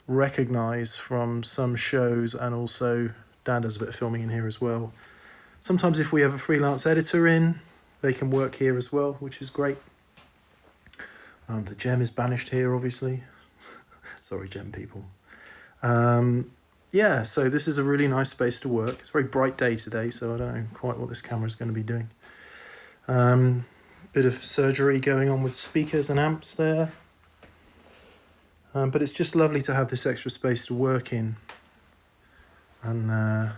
recognize from some shows, and also Dan does a bit of filming in here as well. Sometimes if we have a freelance editor in, they can work here as well, which is great. The gem is banished here, obviously. Sorry, gem people. Yeah, so this is a really nice space to work. It's a very bright day today, so I don't know quite what this camera is going to be doing. Bit of surgery going on with speakers and amps there. But it's just lovely to have this extra space to work in. And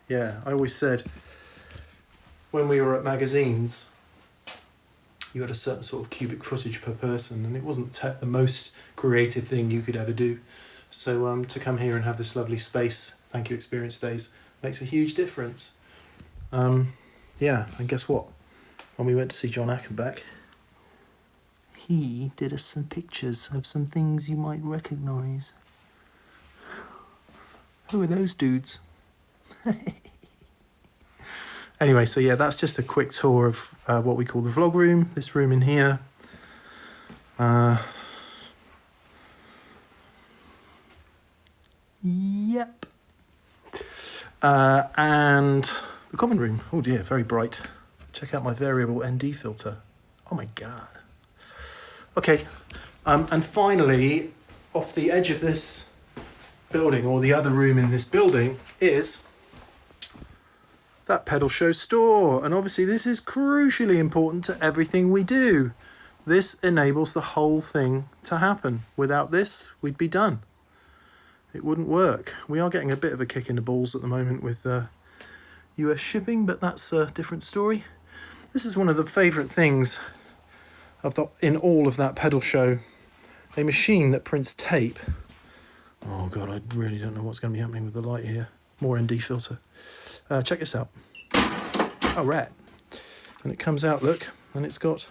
yeah, I always said when we were at magazines, you had a certain sort of cubic footage per person, and it wasn't the most creative thing you could ever do. So to come here and have this lovely space, thank you Experience Days, makes a huge difference. Yeah, and guess what? When we went to see John Ackenbach, he did us some pictures of some things you might recognise. Who are those dudes? Anyway, so yeah, that's just a quick tour of what we call the vlog room, this room in here. Yep. And the common room. Oh dear, very bright. Check out my variable ND filter. Oh my God. Okay, and finally, off the edge of this building, or the other room in this building, is that pedal show store. And obviously this is crucially important to everything we do. This enables the whole thing to happen. Without this, we'd be done. It wouldn't work. We are getting a bit of a kick in the balls at the moment with US shipping, but that's a different story. This is one of the favourite things in all of that pedal show. A machine that prints tape. Oh God, I really don't know what's going to be happening with the light here. More ND filter. Check this out. Oh, right. And it comes out, look, and it's got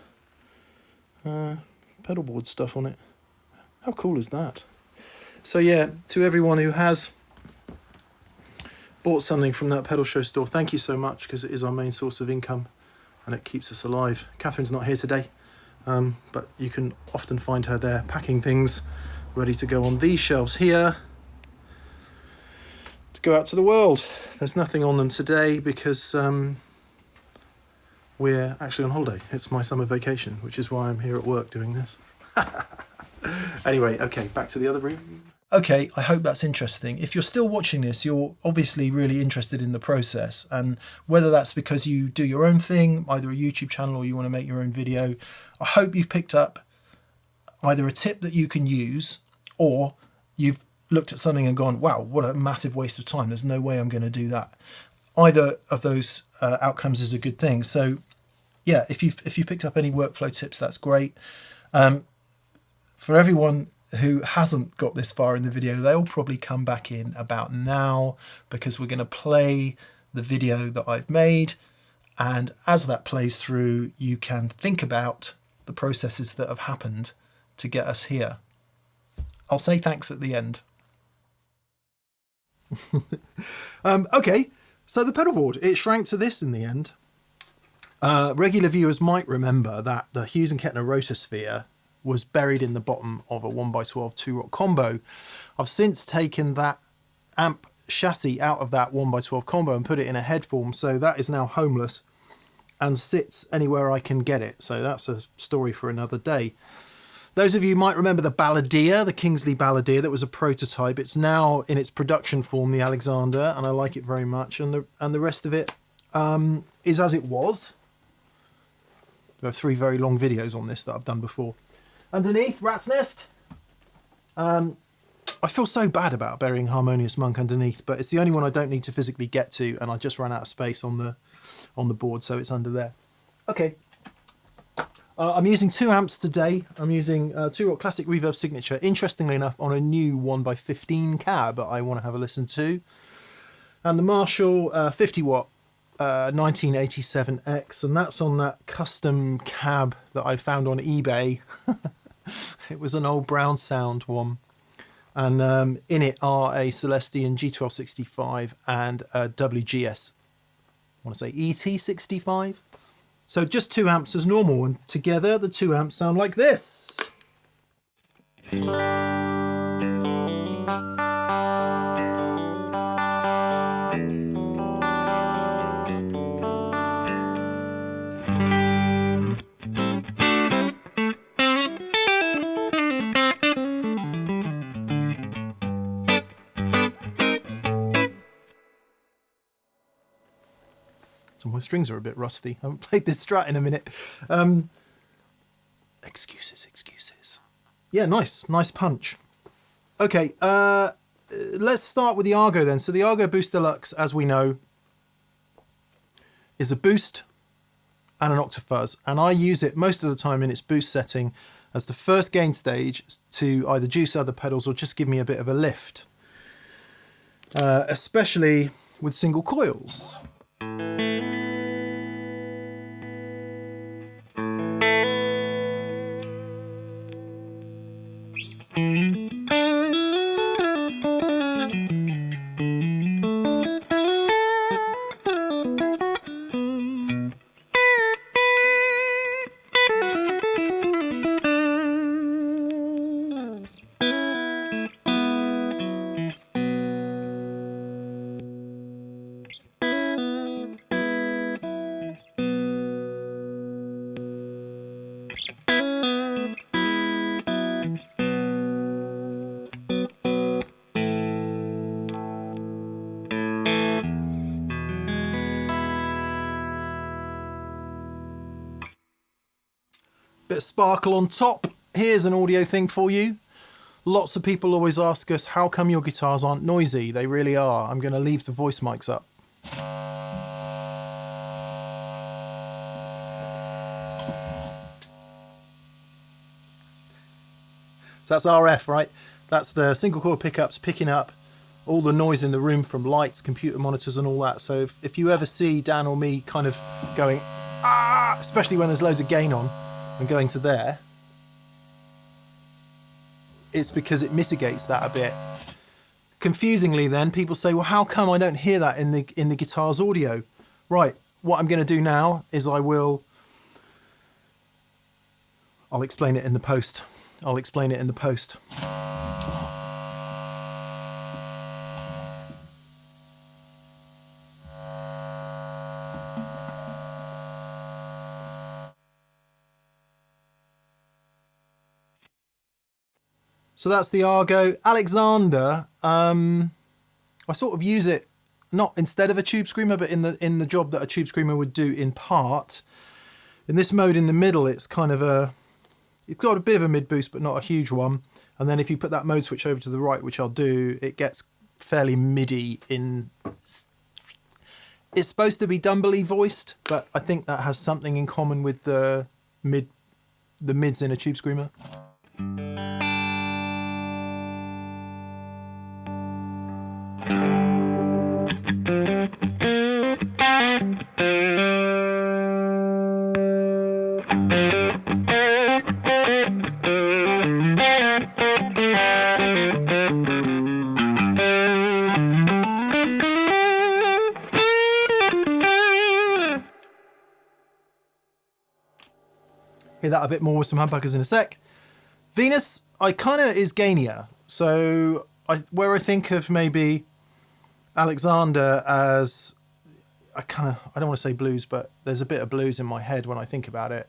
pedalboard stuff on it. How cool is that? So yeah, to everyone who has bought something from that pedal show store, thank you so much, because it is our main source of income and it keeps us alive. Catherine's not here today, but you can often find her there packing things ready to go on these shelves here to go out to the world. There's nothing on them today because we're actually on holiday. It's my summer vacation, which is why I'm here at work doing this. Anyway, okay, back to the other room. Okay, I hope that's interesting. If you're still watching this, you're obviously really interested in the process, and whether that's because you do your own thing, either a YouTube channel, or you want to make your own video, I hope you've picked up either a tip that you can use, or you've looked at something and gone, wow, what a massive waste of time. There's no way I'm going to do that. Either of those outcomes is a good thing. So yeah, if you picked up any workflow tips, that's great. For everyone who hasn't got this far in the video, they'll probably come back in about now, because we're going to play the video that I've made. And as that plays through, you can think about the processes that have happened to get us here. I'll say thanks at the end. Okay, so the pedalboard, it shrank to this in the end. Regular viewers might remember that the Hughes and Kettner rotosphere was buried in the bottom of a 1x12 2-rock combo. I've since taken that amp chassis out of that 1x12 combo and put it in a head form, so that is now homeless and sits anywhere I can get it. So that's a story for another day. Those of you might remember the Balladeer, the Kingsley Balladeer, that was a prototype. It's now in its production form, the Alexander, and I like it very much. And the rest of it is as it was. There are 3 very long videos on this that I've done before. Underneath, Rat's Nest. I feel so bad about burying Harmonious Monk underneath, but it's the only one I don't need to physically get to, and I just ran out of space on the board, so it's under there. Okay. I'm using 2 amps today. I'm using 2-Rock Classic Reverb Signature, interestingly enough, on a new 1x15 cab that I want to have a listen to. And the Marshall 50-watt 1987X, and that's on that custom cab that I found on eBay. It was an old Brown Sound one, and in it are a Celestian G1265 and a WGS, I want to say ET65. So just 2 amps as normal, and together the 2 amps sound like this. So my strings are a bit rusty. I haven't played this Strat in a minute. Excuses. Yeah, nice punch. Okay, let's start with the Argo then. So the Argo Boost Deluxe, as we know, is a boost and an octafuzz, and I use it most of the time in its boost setting as the first gain stage to either juice other pedals or just give me a bit of a lift, especially with single coils. Bit of sparkle on top. Here's an audio thing for you. Lots of people always ask us, how come your guitars aren't noisy? They really are. I'm going to leave the voice mics up. So that's RF, right? That's the single coil pickups picking up all the noise in the room from lights, computer monitors and all that. So if you ever see Dan or me kind of going, ah, especially when there's loads of gain on, and going to there, it's because it mitigates that a bit. Confusingly then, people say, well, how come I don't hear that in the guitar's audio? Right, what I'm going to do now is I'll explain it in the post. I'll explain it in the post. So that's the Argo. Alexander, I sort of use it not instead of a tube screamer, but in the job that a tube screamer would do in part. In this mode in the middle, it's kind of it's got a bit of a mid boost, but not a huge one. And then if you put that mode switch over to the right, which I'll do, it gets fairly MIDI in. It's supposed to be dumbly voiced, but I think that has something in common with the mids in a tube screamer. Hear that a bit more with some humbuckers in a sec. Venus, I kind of is gainier. So where I think of maybe Alexander as I don't want to say blues, but there's a bit of blues in my head when I think about it.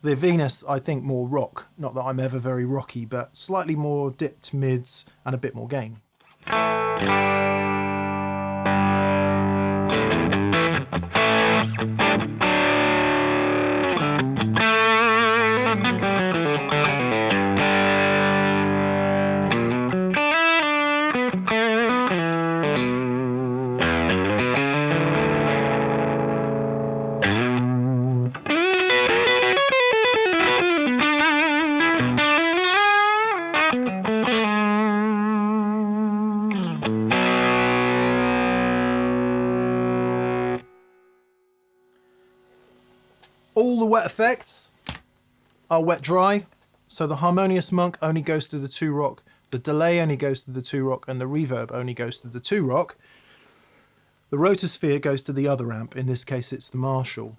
The Venus, I think more rock. Not that I'm ever very rocky, but slightly more dipped mids and a bit more gain. all the wet effects are wet dry. So the harmonious monk only goes to the 2-rock, the delay only goes to the 2-rock, and the reverb only goes to the 2-rock. The rotosphere goes to the other amp. In this case, it's the Marshall.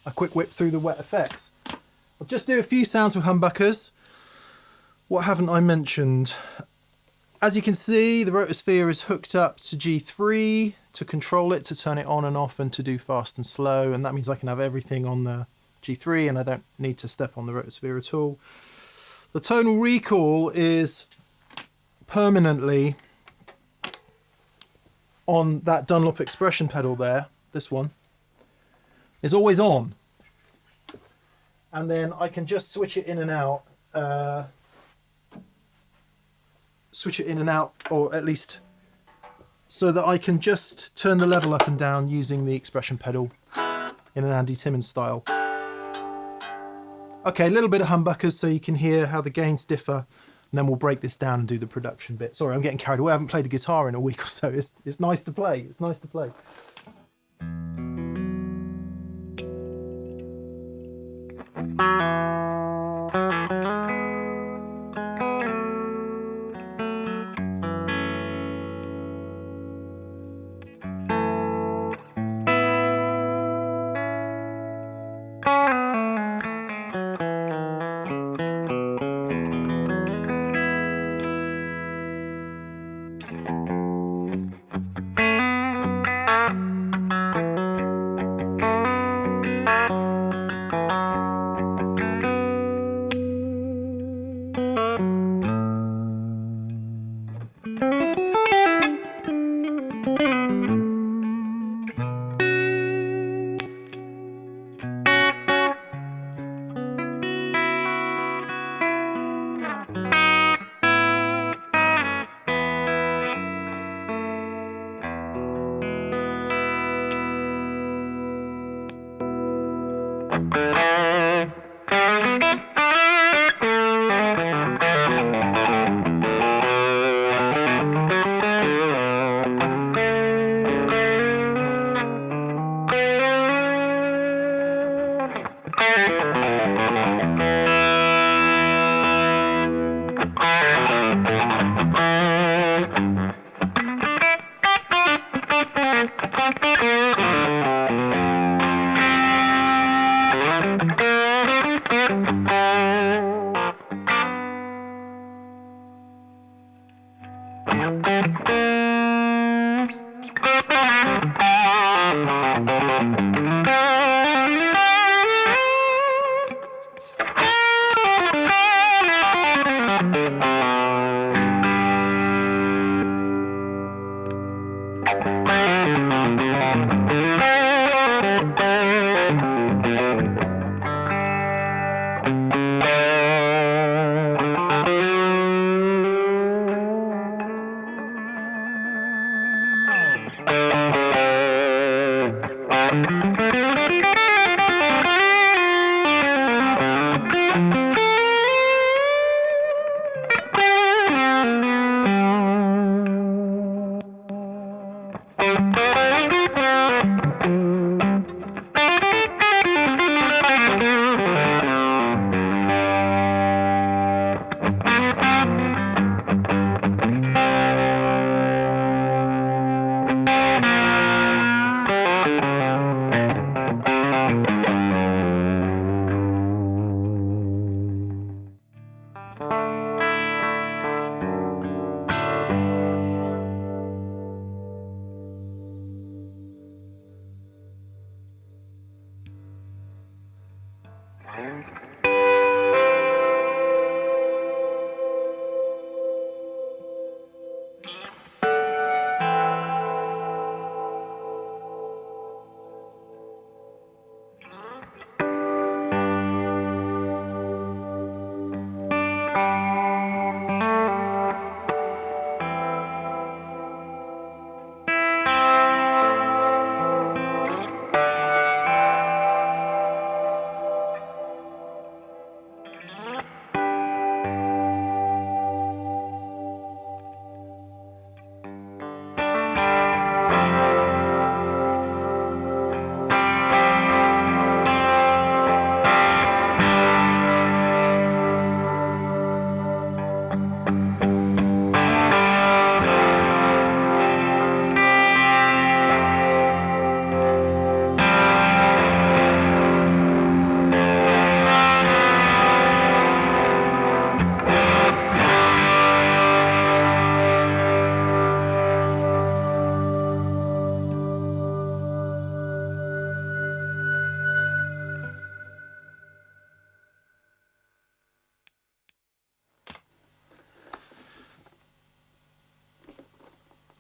A quick whip through the wet effects. I'll just do a few sounds with humbuckers. What haven't I mentioned? As you can see, the rotosphere is hooked up to G3 to control it, to turn it on and off and to do fast and slow, and that means I can have everything on the G3 and I don't need to step on the rotosphere at all. The tonal recall is permanently on that Dunlop expression pedal there. This one is always on, and then I can just switch it in and out, or at least so that I can just turn the level up and down using the expression pedal in an Andy Timmons style. Okay, a little bit of humbuckers so you can hear how the gains differ, and then we'll break this down and do the production bit. Sorry, I'm getting carried away. I haven't played the guitar in a week or so. It's nice to play. It's nice to play.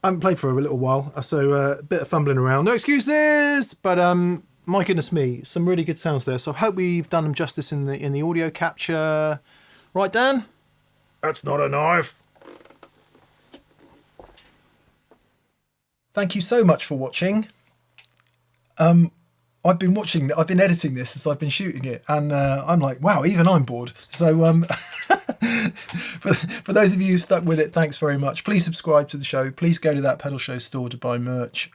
I haven't played for a little while, so a bit of fumbling around. No excuses! But my goodness me, some really good sounds there. So I hope we've done them justice in the audio capture. Right, Dan? That's not a knife. Thank you so much for watching. I've been editing this as I've been shooting it, and I'm like, wow, even I'm bored. So for those of you who stuck with it, thanks very much. Please subscribe to the show. Please go to that Pedal Show store to buy merch.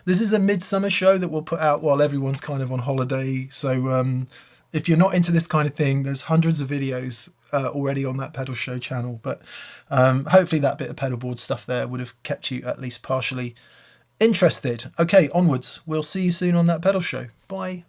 This is a midsummer show that we'll put out while everyone's kind of on holiday. So if you're not into this kind of thing, there's hundreds of videos already on that Pedal Show channel. But hopefully that bit of pedalboard stuff there would have kept you at least partially interested. Okay, onwards. We'll see you soon on that Pedal Show. Bye.